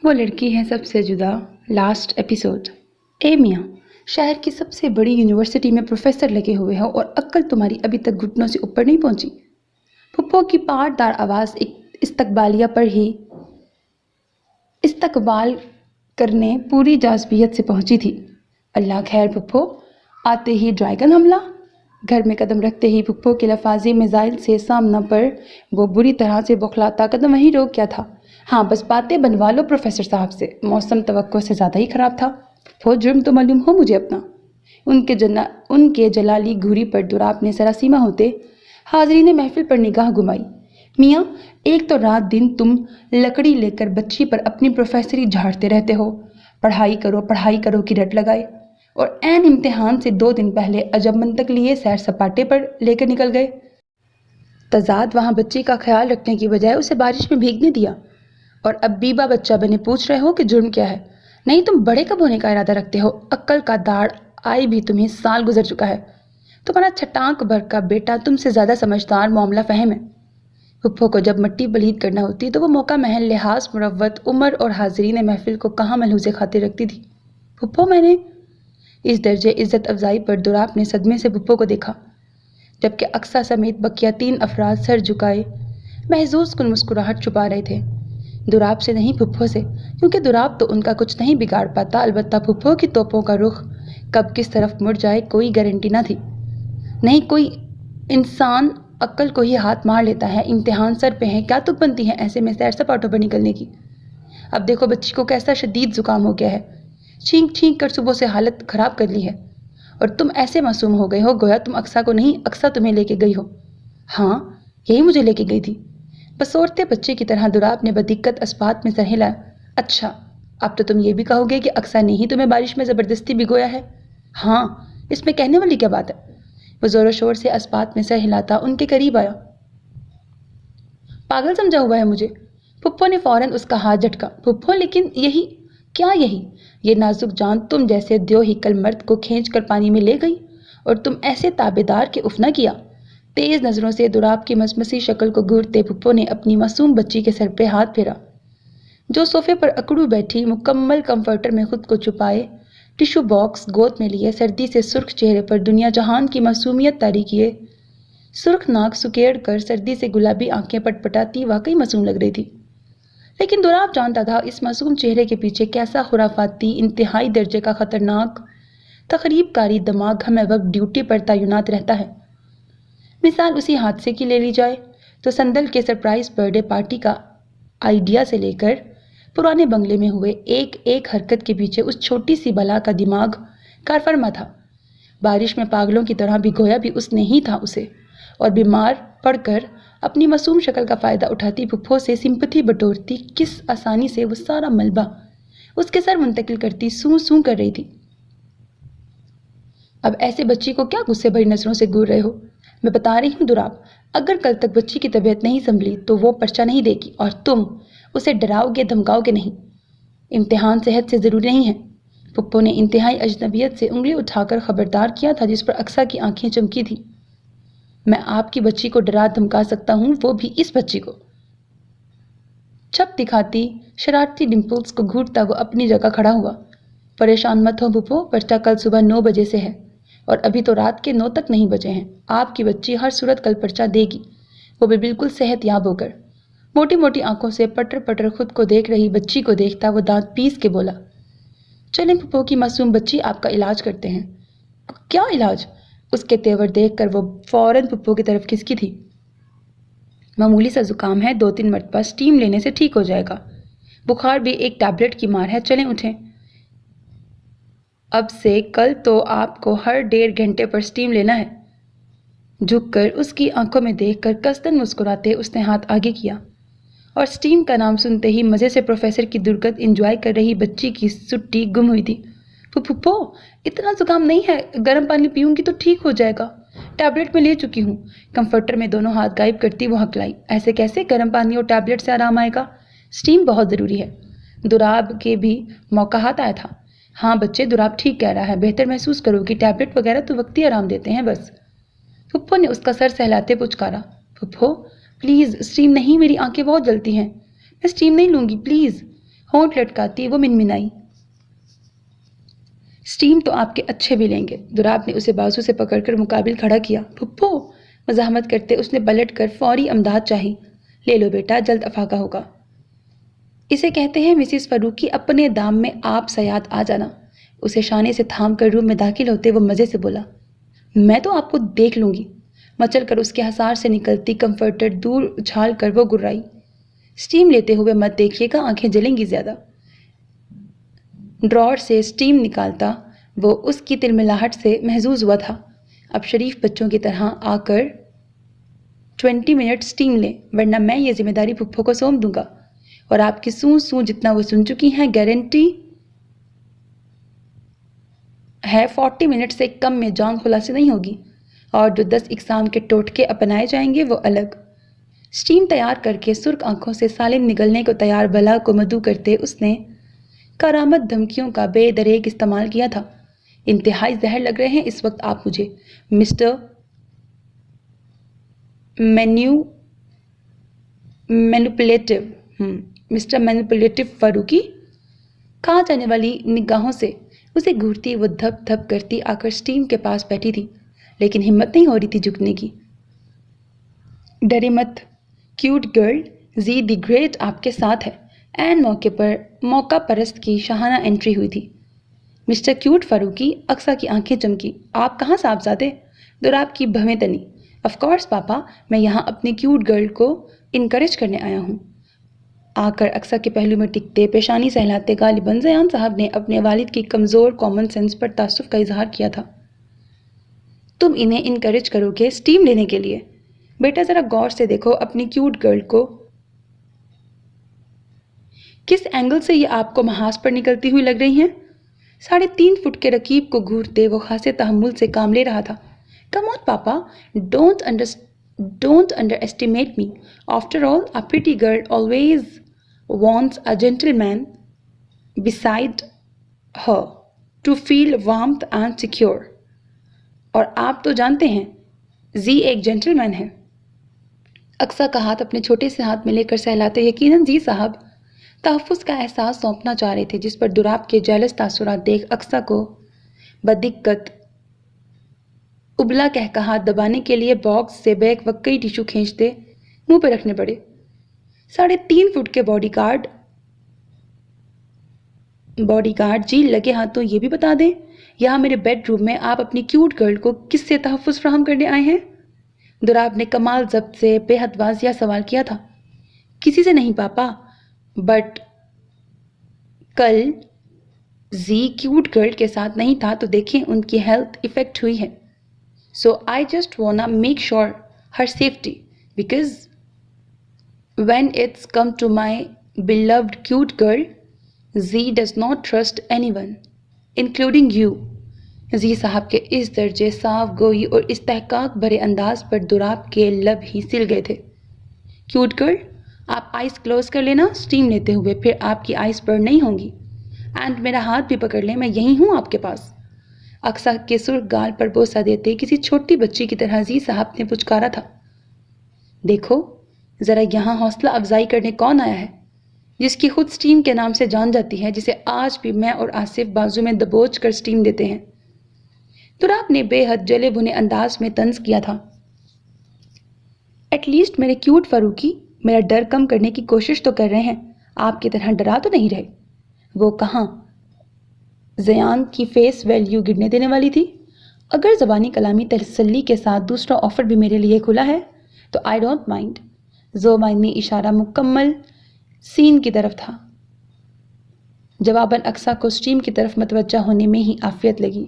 وہ لڑکی ہے سب سے جدا لاسٹ ایپیسوڈ۔ اے میاں، شہر کی سب سے بڑی یونیورسٹی میں پروفیسر لگے ہوئے ہو اور عقل تمہاری ابھی تک گھٹنوں سے اوپر نہیں پہنچی۔ پھپھو کی پاٹ دار آواز ایک استقبالیہ پر ہی استقبال کرنے پوری جاذبیت سے پہنچی تھی۔ اللہ خیر پھپھو، آتے ہی ڈریگن حملہ؟ گھر میں قدم رکھتے ہی پھپھو کے لفاظی میزائل سے سامنا پر وہ بری طرح سے بوکھلاتا قدم وہیں روک گیا تھا۔ ہاں بس باتیں بنوا لو پروفیسر صاحب سے، موسم توقع سے زیادہ ہی خراب تھا۔ پھپھو، جرم تو معلوم ہو مجھے اپنا۔ ان کے جلالی گھوری پر دراپ نے سراسیمہ ہوتے حاضرین محفل پر نگاہ گھمائی۔ میاں، ایک تو رات دن تم لکڑی لے کر بچی پر اپنی پروفیسری جھاڑتے رہتے ہو، پڑھائی کرو کی رٹ لگائے، اور عین امتحان سے 2 دن پہلے عجب منطق لیے سیر سپاٹے پر لے کر نکل گئے۔ تضاد وہاں بچی کا خیال رکھنے کی بجائے اسے بارش میں بھیگنے دیا، اور اب بیبا بچہ بنے پوچھ رہے ہو کہ جرم کیا ہے؟ نہیں، تم بڑے کب ہونے کا ارادہ رکھتے ہو؟ عقل کا داڑ آئی بھی تمہیں سال گزر چکا ہے۔ تمہارا چھٹانک بھر کا بیٹا تم سے زیادہ سمجھدار معاملہ فہم ہے۔ پھپھو کو جب مٹی پلید کرنا ہوتی تو وہ موقع محل لحاظ مروت عمر اور حاضرین محفل کو کہاں ملحوظ خاطر رکھتی تھی۔ پھپھو، میں نے اس درجے عزت افزائی پر دراپ نے صدمے سے پھپھو کو دیکھا، جبکہ اقصیٰ سمیت بقیہ 3 افراد سر جھکائے محظوظ کن مسکراہٹ چھپا رہے تھے۔ دراپ سے نہیں، پھپھو سے، کیونکہ دراپ تو ان کا کچھ نہیں بگاڑ پاتا، البتہ پھپھو کی توپوں کا رخ کب کس طرف مڑ جائے کوئی گارنٹی نہ تھی۔ نہیں، کوئی انسان عقل کو ہی ہاتھ مار لیتا ہے۔ امتحان سر پہ ہے، کیا تک بنتی ہے ایسے میں سیر سپاٹوں پر نکلنے کی؟ اب دیکھو بچی کو کیسا شدید زکام ہو گیا ہے، چھینک چھینک کر صبح سے حالت خراب کر لی ہے، اور تم ایسے معصوم ہو گئے ہو گویا تم اقصیٰ کو نہیں، اقصیٰ تمہیں لے کے گئی ہو۔ ہاں، یہی مجھے لے کے گئی تھی، بسورتے بچے کی طرح دراپ نے بدقت اسبات میں سر ہلایا۔ اچھا، اب تو تم یہ بھی کہو گے کہ اقصیٰ نے ہی تمہیں بارش میں زبردستی بھگویا ہے؟ ہاں، اس میں کہنے والی کیا بات ہے؟ وہ زور و شور سے اسبات میں سر ہلاتا ان کے قریب آیا۔ پاگل سمجھا ہوا ہے مجھے؟ پھپھو نے فوراً اس کا ہاتھ جھٹکا۔ پھپھو، لیکن یہی کیا؟ یہ نازک جان تم جیسے دیو ہیکل مرد کو کھینچ کر پانی میں لے گئی، اور تم ایسے تابیدار کہ اف نہ کیا۔ تیز نظروں سے دراپ کی مسمسی شکل کو گھورتے پھپھو نے اپنی معصوم بچی کے سر پہ ہاتھ پھیرا، جو صوفے پر اکڑو بیٹھی مکمل کمفرٹر میں خود کو چھپائے ٹشو باکس گود میں لیے سردی سے سرخ چہرے پر دنیا جہان کی معصومیت طاری کیے سرخ ناک سکیڑ کر سردی سے گلابی آنکھیں پٹ پٹاتی واقعی معصوم لگ رہی تھی۔ لیکن دراپ جانتا تھا اس معصوم چہرے کے پیچھے کیسا خرافاتی انتہائی درجے کا خطرناک تخریب کاری دماغ ہمیں وقت ڈیوٹی پر تعینات رہتا ہے۔ مثال اسی حادثے کی لے لی جائے تو سندل کے سرپرائز برتھ ڈے پارٹی کا آئیڈیا سے لے کر پرانے بنگلے میں ہوئے ایک ایک حرکت کے پیچھے اس چھوٹی سی بلا کا دماغ کار فرما تھا۔ بارش میں پاگلوں کی طرح بھگویا بھی اس نے ہی تھا اسے، اور بیمار پڑ کر اپنی معصوم شکل کا فائدہ اٹھاتی پھپھو سے سمپتھی بٹورتی کس آسانی سے وہ سارا ملبہ اس کے سر منتقل کرتی سوں سوں کر رہی تھی۔ اب ایسے بچی کو کیا غصے بھری نظروں سے گور رہے ہو؟ میں بتا رہی ہوں دراپ، اگر کل تک بچی کی طبیعت نہیں سنبھلی تو وہ پرچہ نہیں دے گی، اور تم اسے ڈراؤ گے دھمکاؤ گے نہیں۔ امتحان صحت سے ضروری نہیں ہے۔ پھپھو نے انتہائی اجنبیت سے انگلی اٹھا کر خبردار کیا تھا، جس پر اقصیٰ کی آنکھیں چمکی تھی۔ میں آپ کی بچی کو ڈرا دھمکا سکتا ہوں، وہ بھی اس بچی کو۔ چھپ دکھاتی شرارتی ڈمپلز کو گھورتا وہ اپنی جگہ کھڑا ہوا۔ پریشان مت ہو پھپھو، پرچہ کل صبح 9 بجے سے ہے، اور ابھی تو رات کے 9 تک نہیں بجے ہیں۔ آپ کی بچی ہر صورت کل پرچہ دے گی، وہ بھی بالکل صحت یاب ہو کر۔ موٹی موٹی آنکھوں سے پٹر پٹر خود کو دیکھ رہی بچی کو دیکھتا وہ دانت پیس کے بولا، چلیں پھپھو کی معصوم بچی، آپ کا علاج کرتے ہیں۔ کیا علاج؟ اس کے تیور دیکھ کر وہ فوراً پھپھو کی طرف کھسکی تھی۔ معمولی سا زکام ہے، 2-3 مرتبہ اسٹیم لینے سے ٹھیک ہو جائے گا۔ بخار بھی ایک ٹیبلٹ کی مار ہے، چلیں اٹھیں۔ اب سے کل تو آپ کو ہر 1.5 گھنٹے پر اسٹیم لینا ہے۔ جھک کر اس کی آنکھوں میں دیکھ کر قصداً مسکراتے اس نے ہاتھ آگے کیا، اور اسٹیم کا نام سنتے ہی مزے سے پروفیسر کی درگت انجوائے کر رہی بچی کی سٹی گم ہوئی تھی۔ پھپھو، اتنا زکام نہیں ہے، گرم پانی پیوں گی تو ٹھیک ہو جائے گا، ٹیبلٹ میں لے چکی ہوں۔ کمفرٹر میں دونوں ہاتھ غائب کرتی وہ ہکلائی، ایسے کیسے؟ گرم پانی اور ٹیبلٹ سے آرام آئے گا؟ اسٹیم بہت ضروری ہے۔ دراپ کے بھی موقع ہاتھ آیا تھا۔ ہاں بچے، دراپ ٹھیک کہہ رہا ہے، بہتر محسوس کرو گی، ٹیبلٹ وغیرہ تو وقتی آرام دیتے ہیں بس۔ پھپھو نے اس کا سر سہلاتے پچکارا۔ پھپھو پلیز اسٹیم نہیں، میری آنکھیں بہت جلتی ہیں، میں اسٹیم نہیں لوں گی پلیز۔ ہونٹ لٹکاتی وہ منمنائی، اسٹیم تو آپ کے اچھے بھی لیں گے۔ دوراب نے اسے بازو سے پکڑ کر مقابل کھڑا کیا۔ پھپھو، مزاحمت کرتے اس نے پلٹ کر فوری امداد چاہی۔ لے لو بیٹا، جلد افاقہ ہوگا۔ اسے کہتے ہیں مسز فاروقی، اپنے دام میں آپ سیاد آ جانا۔ اسے شانے سے تھام کر روم میں داخل ہوتے وہ مزے سے بولا، میں تو آپ کو دیکھ لوں گی۔ مچل کر اس کے حصار سے نکلتی کمفرٹر دور اچھال کر وہ گرائی، اسٹیم لیتے ہوئے مت دیکھیے گا، آنکھیں جلیں گی زیادہ۔ ڈراور سے اسٹیم نکالتا وہ اس کی تلملاہٹ سے محظوظ ہوا تھا۔ اب شریف بچوں کی طرح آ کر 20 منٹ اسٹیم لیں، ورنہ میں یہ ذمہ داری پھپھو کو سونپ دوں گا، اور آپ کی سوں سوں جتنا وہ سن چکی ہیں گارنٹی ہے 40 منٹ سے کم میں جان خلاصی نہیں ہوگی، اور جو 10 اقسام کے ٹوٹکے اپنائے جائیں گے وہ الگ۔ اسٹیم تیار کر کے سرخ آنکھوں سے سالن نگلنے کو تیار بلا کو مدعو کرتے اس نے کارآمد دھمکیوں کا بے دریغ استعمال کیا تھا۔ انتہائی زہر لگ رہے ہیں اس وقت آپ مجھے، مسٹر مینوپولیٹو فاروقی۔ کھا جانے والی نگاہوں سے اسے گھورتی وہ دھپ دھپ کرتی آ کر اسٹیم کے پاس بیٹھی تھی، لیکن ہمت نہیں ہو رہی تھی جھکنے کی۔ ڈرے مت cute girl, Zee the great آپ کے ساتھ ہے۔ عین موقع پرست کی شاہانہ انٹری ہوئی تھی۔ مسٹر کیوٹ فاروقی، اقصیٰ کی آنکھیں چمکی، آپ کہاں صاحبزادے؟ دوراب کی بھویں تنی، آف کورس پاپا، میں یہاں اپنی کیوٹ گرل کو انکریج کرنے آیا ہوں۔ آ کر اقصیٰ کے پہلو میں ٹکتے پیشانی سہلاتے غالباً زیان صاحب نے اپنے والد کی کمزور کامن سینس پر تعصب کا اظہار کیا تھا۔ تم انہیں انکریج کرو گے اسٹیم لینے کے لیے؟ بیٹا ذرا غور سے دیکھو اپنی کیوٹ گرل کو، کس اینگل سے یہ آپ کو محاذ پر نکلتی ہوئی لگ رہی ہیں؟ 3.5 فٹ کے رکیب کو گھورتے وہ خاصے تحمل سے کام لے رہا تھا۔ Come on papa, don't underestimate me, after all a pretty girl always wants a gentleman beside her to feel warmth and secure۔ اور آپ تو جانتے ہیں زی ایک جینٹل مین ہے۔ اقصیٰ کا ہاتھ اپنے چھوٹے سے ہاتھ میں لے کر سہلاتے یقیناً زی صاحب تحفظ کا احساس سونپنا چاہ رہے تھے، جس پر دوراب کے جیلس تاثرات دیکھ اقصیٰ کو بدقت ابلا کہا دبانے کے لیے باکس سے بیک وقعی ٹیشو کھینچتے منہ پہ رکھنے پڑے۔ 3.5 فٹ کے باڈی گارڈ جی، لگے ہاتھوں یہ بھی بتا دیں یہاں میرے بیڈ روم میں آپ اپنی کیوٹ گرل کو کس سے تحفظ فراہم کرنے آئے ہیں؟ دوراب نے کمال ضبط سے بے حد واضح سوال کیا تھا۔ کسی سے نہیں پاپا، بٹ کل زی کیوٹ گرل کے ساتھ نہیں تھا تو دیکھیں ان کی ہیلتھ افیکٹ ہوئی ہے۔ So I just wanna make sure her safety, because when it's come to my beloved cute girl, Z does not trust anyone, including you۔ زی صاحب کے اس درجے صاف گوئی اور استحقاق بھرے انداز پر دوراب کے لب ہی سل گئے تھے۔ کیوٹ گرل، آپ آئیز کلوز کر لینا اسٹیم لیتے ہوئے، پھر آپ کی آئیز برن نہیں ہوں گی، اینڈ میرا ہاتھ بھی پکڑ لیں، میں یہی ہوں آپ کے پاس۔ اقصیٰ کے سرخ گال پر بوسہ دیتے کسی چھوٹی بچی کی طرح زی صاحب نے پچکارا تھا، دیکھو ذرا یہاں حوصلہ افزائی کرنے کون آیا ہے، جس کی خود اسٹیم کے نام سے جان جاتی ہے، جسے آج بھی میں اور آصف بازو میں دبوچ کر اسٹیم دیتے ہیں۔ دوراب نے بے حد جلے بھنے انداز میں طنز کیا تھا۔ ایٹ لیسٹ میرے کیوٹ فاروقی میرا ڈر کم کرنے کی کوشش تو کر رہے ہیں، آپ کی طرح ڈرا تو نہیں رہے۔ وہ کہاں زیان کی فیس ویلیو گرنے دینے والی تھی؟ اگر زبانی کلامی تسلی کے ساتھ دوسرا آفر بھی میرے لیے کھلا ہے تو آئی ڈونٹ مائنڈ۔ زومائنی اشارہ مکمل سین کی طرف تھا۔ جواباً اقصیٰ کو اسٹیم کی طرف متوجہ ہونے میں ہی عافیت لگی۔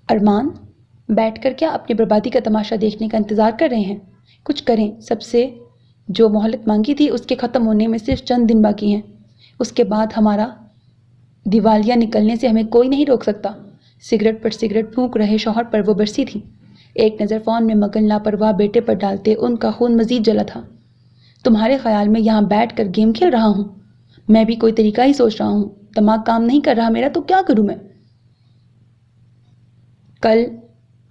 ارمان، بیٹھ کر کیا اپنی بربادی کا تماشا دیکھنے کا انتظار کر رہے ہیں؟ کچھ کریں، سب سے جو مہلت مانگی تھی اس کے ختم ہونے میں صرف چند دن باقی ہیں، اس کے بعد ہمارا دیوالیہ نکلنے سے ہمیں کوئی نہیں روک سکتا۔ سگریٹ پر سگریٹ پھونک رہے شوہر پر وہ برسی تھی، ایک نظر فون میں مگن لاپرواہ بیٹے پر ڈالتے ان کا خون مزید جلا تھا۔ تمہارے خیال میں یہاں بیٹھ کر گیم کھیل رہا ہوں؟ میں بھی کوئی طریقہ ہی سوچ رہا ہوں، دماغ کام نہیں کر رہا میرا، تو کیا کروں میں؟ کل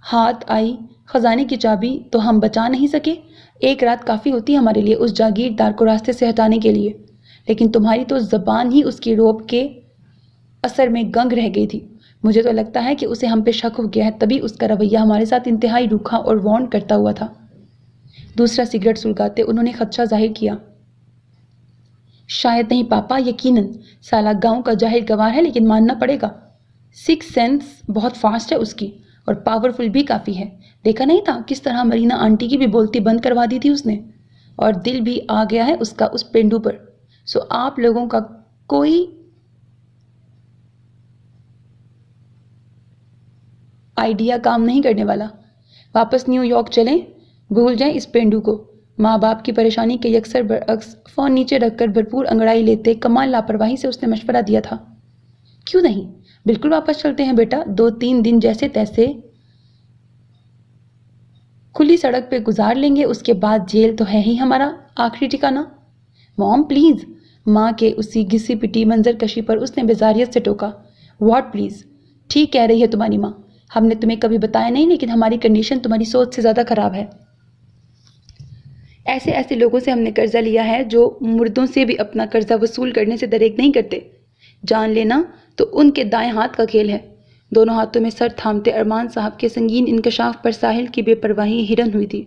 ہاتھ آئی خزانے کی چابی تو ہم بچا نہیں سکے، ایک رات کافی ہوتی ہمارے لیے اس جاگیردار کو راستے سے ہٹانے کے لیے۔ لیکن تمہاری تو زبان ہی اس کی روب کے اثر میں گنگ رہ گئی تھی۔ مجھے تو لگتا ہے کہ اسے ہم پہ شک ہو گیا ہے، تبھی اس کا رویہ ہمارے ساتھ انتہائی روکھا اور وارن کرتا ہوا تھا۔ دوسرا سگریٹ سلگاتے انہوں نے خدشہ ظاہر کیا۔ شاید نہیں پاپا، یقیناً سالہ گاؤں کا جاہل گوار ہے، لیکن ماننا پڑے گا سکس سینس بہت فاسٹ ہے اس کی، اور پاورفل بھی کافی ہے۔ دیکھا نہیں تھا کس طرح مرینا آنٹی کی بھی بولتی بند کروا دی تھی اس نے، اور دل بھی آ گیا ہے اس کا اس پینڈو پر۔ سو آپ لوگوں کا کوئی آئیڈیا کام نہیں کرنے والا۔ واپس نیو یارک چلیں، بھول جائیں اس پینڈو کو۔ ماں باپ کی پریشانی کے یکسر برعکس فون نیچے رکھ کر بھرپور انگڑائی لیتے کمال لاپرواہی سے اس نے مشورہ دیا تھا۔ کیوں نہیں، بالکل واپس چلتے ہیں بیٹا، 2-3 دن جیسے تیسے کھلی سڑک پہ گزار لیں گے، اس کے بعد جیل تو ہے ہی ہمارا آخری ٹھکانہ۔ موم پلیز، ماں کے اسی گھسی پٹی منظر کشی پر اس نے بیزاریت سے ٹوکا۔ What please? ٹھیک کہہ رہی ہے تمہاری ماں، ہم نے تمہیں کبھی بتایا نہیں، لیکن ہماری کنڈیشن تمہاری سوچ سے زیادہ خراب ہے۔ ایسے ایسے لوگوں سے ہم نے قرضہ لیا ہے جو مردوں سے بھی اپنا قرضہ وصول کرنے سے دریغ نہیں کرتے۔ جان لینا تو ان کے دائیں ہاتھ کا کھیل ہے۔ دونوں ہاتھوں میں سر تھامتے ارمان صاحب کے سنگین انکشاف پر ساحل کی بے پرواہی حیران ہوئی تھی۔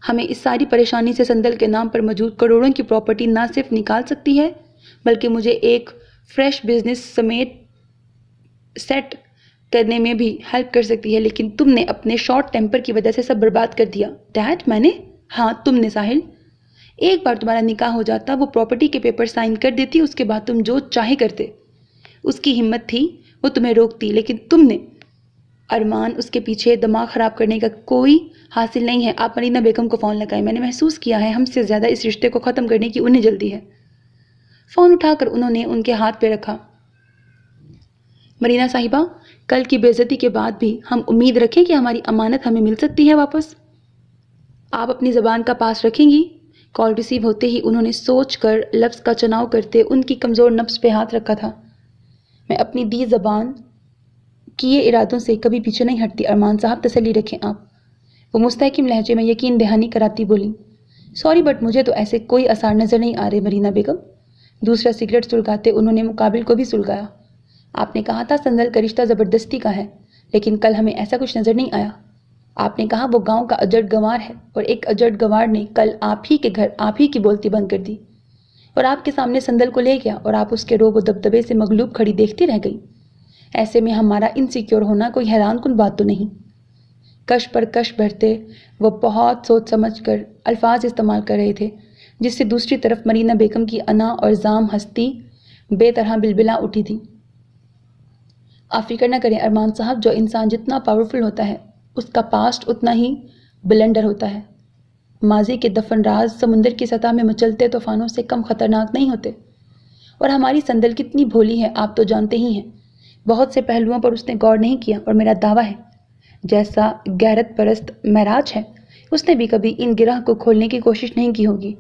ہمیں اس ساری پریشانی سے سندل کے نام پر موجود کروڑوں کی پراپرٹی نہ صرف نکال سکتی ہے، بلکہ مجھے ایک فریش بزنس سیٹ کرنے میں بھی ہیلپ کر سکتی ہے، لیکن تم نے اپنے شارٹ ٹیمپر کی وجہ سے سب برباد کر دیا۔ ڈیڈ، میں نے؟ ہاں تم نے ساحل۔ ایک بار تمہارا نکاح ہو جاتا، وہ پراپرٹی کے پیپر سائن کر دیتی، اس کے بعد تم جو چاہے کرتے۔ اس کی ہمت تھی، وہ تمہیں روکتی، لیکن تم نے۔ ارمان، اس کے پیچھے دماغ خراب کرنے کا کوئی حاصل نہیں ہے۔ آپ مرینا بیگم کو فون لگائیں، میں نے محسوس کیا ہے ہم سے زیادہ اس رشتے کو ختم کرنے کی انہیں جلدی ہے۔ فون اٹھا کر انہوں نے ان کے ہاتھ پہ رکھا۔ مرینا صاحبہ، کل کی بے عزتی کے بعد بھی ہم امید رکھیں کہ ہماری امانت ہمیں مل سکتی ہے واپس؟ آپ اپنی زبان کا پاس رکھیں گی؟ کال ریسیو ہوتے ہی انہوں نے سوچ کر لفظ کا چناؤ کرتے ان کی کمزور نفس پہ ہاتھ رکھا تھا۔ میں اپنی دی زبان کیے ارادوں سے کبھی پیچھے نہیں ہٹتی ارمان صاحب، تسلی رکھیں آپ۔ وہ مستحکم لہجے میں یقین دہانی کراتی بولی۔ سوری بٹ مجھے تو ایسے کوئی آثار نظر نہیں آ رہے مرینا بیگم۔ دوسرا سگریٹ سلگاتے انہوں نے مقابل کو بھی سلگایا۔ آپ نے کہا تھا سندل کا رشتہ زبردستی کا ہے، لیکن کل ہمیں ایسا کچھ نظر نہیں آیا۔ آپ نے کہا وہ گاؤں کا اجڑ گنوار ہے، اور ایک اجڑ گنوار نے کل آپ ہی کے گھر آپ ہی کی بولتی بند کر دی، اور آپ کے سامنے سندل کو لے گیا، اور آپ اس کے روب و دبدبے سے مغلوب کھڑی دیکھتی رہ گئی۔ ایسے میں ہمارا انسیکیور ہونا کوئی حیران کن بات تو نہیں۔ کش پر کش بھرتے وہ بہت سوچ سمجھ کر الفاظ استعمال کر رہے تھے، جس سے دوسری طرف مرینا بیگم کی انا اور زام ہستی بے طرح بلبلا اٹھی تھی۔ آپ فکر نہ کریں ارمان صاحب، جو انسان جتنا پاورفل ہوتا ہے اس کا پاسٹ اتنا ہی بلنڈر ہوتا ہے۔ ماضی کے دفن راز سمندر کی سطح میں مچلتے طوفانوں سے کم خطرناک نہیں ہوتے، اور ہماری سندل کتنی بھولی ہے آپ تو جانتے ہی ہیں۔ بہت سے پہلوؤں پر اس نے غور نہیں کیا، اور میرا دعویٰ ہے جیسا غیرت پرست معراج ہے، اس نے بھی کبھی ان گرہ کو کھولنے کی کوشش نہیں کی ہوگی،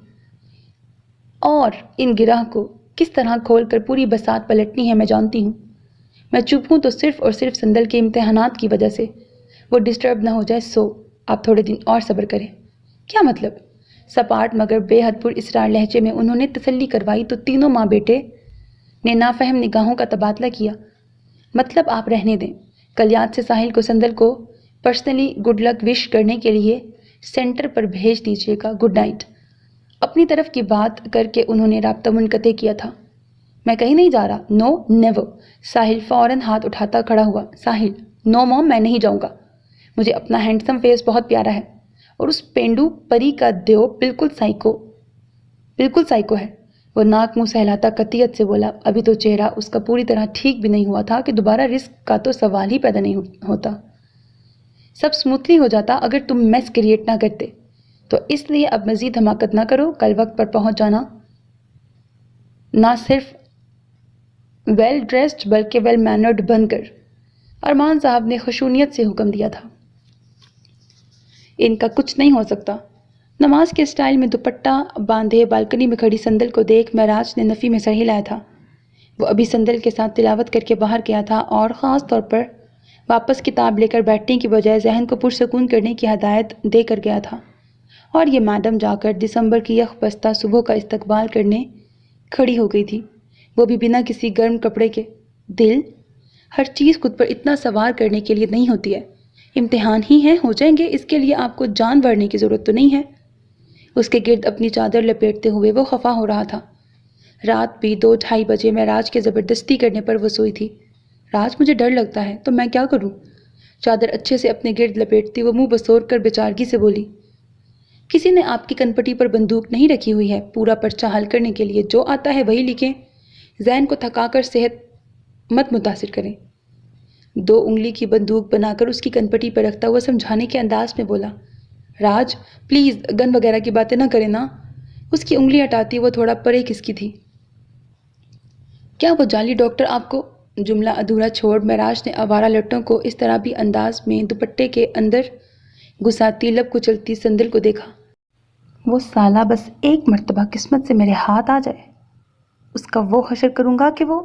اور ان گرہ کو کس طرح کھول کر پوری بساط پلٹنی ہے میں جانتی ہوں۔ میں چپ ہوں تو صرف اور صرف سندل کے امتحانات کی وجہ سے، وہ ڈسٹرب نہ ہو جائے، سو آپ تھوڑے دن اور صبر کریں۔ کیا مطلب؟ سپاٹ مگر بے حد پر اسرار لہجے میں انہوں نے تسلی کروائی تو تینوں ماں بیٹے نے نافہم نگاہوں کا تبادلہ کیا۔ مطلب آپ رہنے دیں، کل یاد سے ساحل کو سندل کو پرسنلی گڈ لک وش کرنے کے لیے سینٹر پر بھیج دیجیے گا۔ Good night. اپنی طرف کی بات کر کے انہوں نے رابطہ منقطع کیا تھا۔ میں کہیں نہیں جا رہا، نو نیور۔ ساحل فوراً ہاتھ اٹھاتا کھڑا ہوا۔ ساحل، نو موم، میں نہیں جاؤں گا۔ مجھے اپنا ہینڈسم فیس بہت پیارا ہے، اور اس پینڈو پری کا دیو بالکل سائیکو ہے۔ وہ ناک منہ سہلاتا قطعیت سے بولا۔ ابھی تو چہرہ اس کا پوری طرح ٹھیک بھی نہیں ہوا تھا کہ دوبارہ رسک کا تو سوال ہی پیدا نہیں ہوتا۔ سب سموتھلی ہو جاتا اگر تم میس کریٹ نہ کرتے، تو اس لیے اب مزید حماقت نہ کرو۔ کل وقت پر پہنچ جانا، نہ صرف ویل ڈریسڈ بلکہ ویل مینرڈ بن کر، ارمان صاحب نے خشونیت سے حکم دیا تھا۔ ان کا کچھ نہیں ہو سکتا۔ نماز کے سٹائل میں دوپٹہ باندھے بالکنی میں کھڑی سندل کو دیکھ معراج نے نفی میں سر ہلایا تھا۔ وہ ابھی سندل کے ساتھ تلاوت کر کے باہر گیا تھا، اور خاص طور پر واپس کتاب لے کر بیٹھنے کی بجائے ذہن کو پرسکون کرنے کی ہدایت دے کر گیا تھا، اور یہ میڈم جا کر دسمبر کی یخ بستہ صبح کا استقبال کرنے کھڑی ہو گئی تھی، وہ بھی بنا کسی گرم کپڑے کے۔ دل ہر چیز خود پر اتنا سوار کرنے کے لیے نہیں ہوتی ہے۔ امتحان ہی ہیں، ہو جائیں گے، اس کے لیے آپ کو جان ورنے کی ضرورت تو نہیں ہے۔ اس کے گرد اپنی چادر لپیٹتے ہوئے وہ خفا ہو رہا تھا۔ رات بھی 2-2:30 بجے میں راج کے زبردستی کرنے پر وہ سوئی تھی۔ راج، مجھے ڈر لگتا ہے، تو میں کیا کروں؟ چادر اچھے سے اپنے گرد لپیٹتی وہ منہ بسور کر بیچارگی سے بولی، کسی نے آپ کی کنپٹی پر بندوق نہیں رکھی ہوئی ہے، پورا پرچہ حل کرنے کے لیے جو آتا ہے وہی لکھیں، ذہن کو تھکا کر صحت مت متاثر کریں۔ 2 انگلی کی بندوق بنا کر اس کی کنپٹی پر رکھتا ہوا سمجھانے کے انداز میں بولا، راج پلیز گن وغیرہ کی باتیں نہ کریں نا۔ اس کی انگلی ہٹاتی وہ تھوڑا پرے کھسکی تھی۔ کیا وہ جعلی ڈاکٹر آپ کو؟ جملہ ادھورا چھوڑ معراج نے آوارہ لٹوں کو اس طرح بھی انداز میں دوپٹے کے اندر گھساتی لب کچلتی سندل کو دیکھا۔ وہ سالہ بس ایک مرتبہ قسمت سے میرے ہاتھ آ جائے، اس کا وہ حشر کروں گا کہ وہ…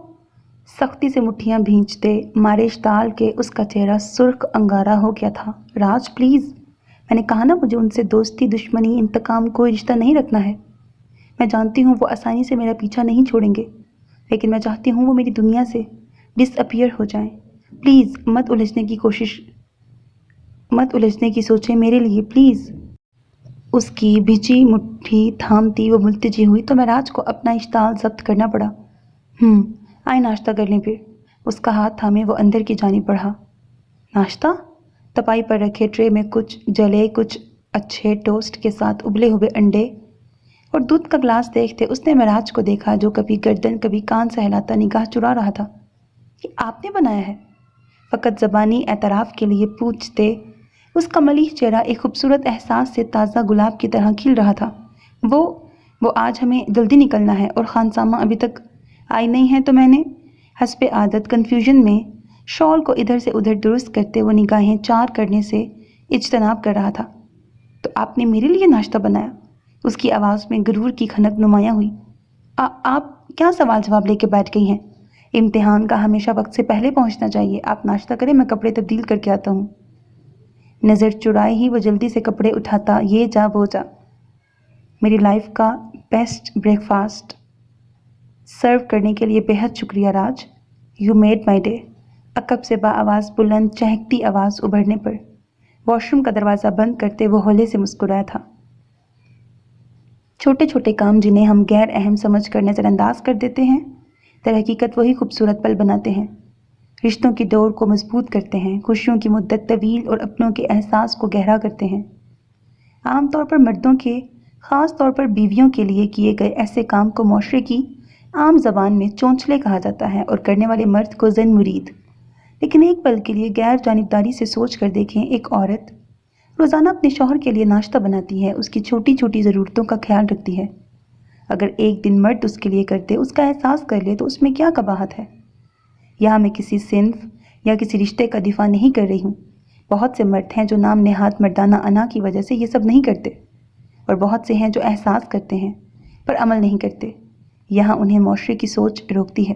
سختی سے مٹھیاں بھینچتے مارے اشتعال کے اس کا چہرہ سرخ انگارہ ہو گیا تھا۔ راج پلیز، میں نے کہا نا مجھے ان سے دوستی، دشمنی، انتقام کوئی رشتہ نہیں رکھنا ہے۔ میں جانتی ہوں وہ آسانی سے میرا پیچھا نہیں چھوڑیں گے، لیکن میں چاہتی ہوں وہ میری دنیا سے ڈس اپیئر ہو جائیں۔ پلیز مت الجھنے کی سوچیں میرے لیے، پلیز۔ اس کی بھیجی مٹھی تھامتی وہ ملتجی ہوئی تو معراج کو اپنا اشتعال ضبط کرنا پڑا۔ آئے ناشتہ کر لیں پھر۔ اس کا ہاتھ تھامے وہ اندر کی جانب بڑھا۔ ناشتہ؟ تپائی پر رکھے ٹرے میں کچھ جلے کچھ اچھے ٹوسٹ کے ساتھ ابلے ہوئے انڈے اور دودھ کا گلاس دیکھتے اس نے معراج کو دیکھا جو کبھی گردن کبھی کان سہلاتا نگاہ چرا رہا تھا۔ یہ آپ نے بنایا ہے؟ فقط زبانی اعتراف کے لیے پوچھتے اس کا ملیح چہرہ ایک خوبصورت احساس سے تازہ گلاب کی طرح کھل رہا تھا۔ وہ آج ہمیں جلدی نکلنا ہے اور خانسامہ ابھی تک آئی نہیں ہے، تو میں نے حسب عادت کنفیوژن میں شال کو ادھر سے ادھر درست کرتے وہ نگاہیں چار کرنے سے اجتناب کر رہا تھا۔ تو آپ نے میرے لیے ناشتہ بنایا؟ اس کی آواز میں غرور کی کھنک نمایاں ہوئی۔ آپ کیا سوال جواب لے کے بیٹھ گئی ہیں؟ امتحان کا ہمیشہ وقت سے پہلے پہنچنا چاہیے۔ آپ ناشتہ کریں، میں کپڑے تبدیل کر کے آتا ہوں۔ نظر چرائے ہی وہ جلدی سے کپڑے اٹھاتا، یہ جا وہ جا۔ میری لائف کا بیسٹ بریک فاسٹ سرو کرنے کے لیے بہت شکریہ راج، یو میڈ مائی ڈے۔ عقب سے آواز بلند چہکتی آواز ابھرنے پر واش روم کا دروازہ بند کرتے وہ ہولے سے مسکرایا تھا۔ چھوٹے چھوٹے کام جنہیں ہم غیر اہم سمجھ کر نظر انداز کر دیتے ہیں، در حقیقت وہی خوبصورت پل بناتے ہیں، رشتوں کی ڈور کو مضبوط کرتے ہیں، خوشیوں کی مدت طویل اور اپنوں کے احساس کو گہرا کرتے ہیں۔ عام طور پر مردوں کے، خاص طور پر بیویوں کے لیے کیے گئے ایسے کام کو معاشرے کی عام زبان میں چونچلے کہا جاتا ہے اور کرنے والے مرد کو زن مرید۔ لیکن ایک پل کے لیے غیر جانبداری سے سوچ کر دیکھیں، ایک عورت روزانہ اپنے شوہر کے لیے ناشتہ بناتی ہے، اس کی چھوٹی چھوٹی ضرورتوں کا خیال رکھتی ہے۔ اگر ایک دن مرد اس کے لیے کرتے، اس کا احساس کر لے، تو اس میں کیا قباحت ہے؟ یہاں میں کسی صنف یا کسی رشتے کا دفاع نہیں کر رہی ہوں۔ بہت سے مرد ہیں جو نام نہاد مردانہ انا کی وجہ سے یہ سب نہیں کرتے، اور بہت سے ہیں جو احساس کرتے ہیں پر عمل نہیں کرتے۔ یہاں انہیں معاشرے کی سوچ روکتی ہے۔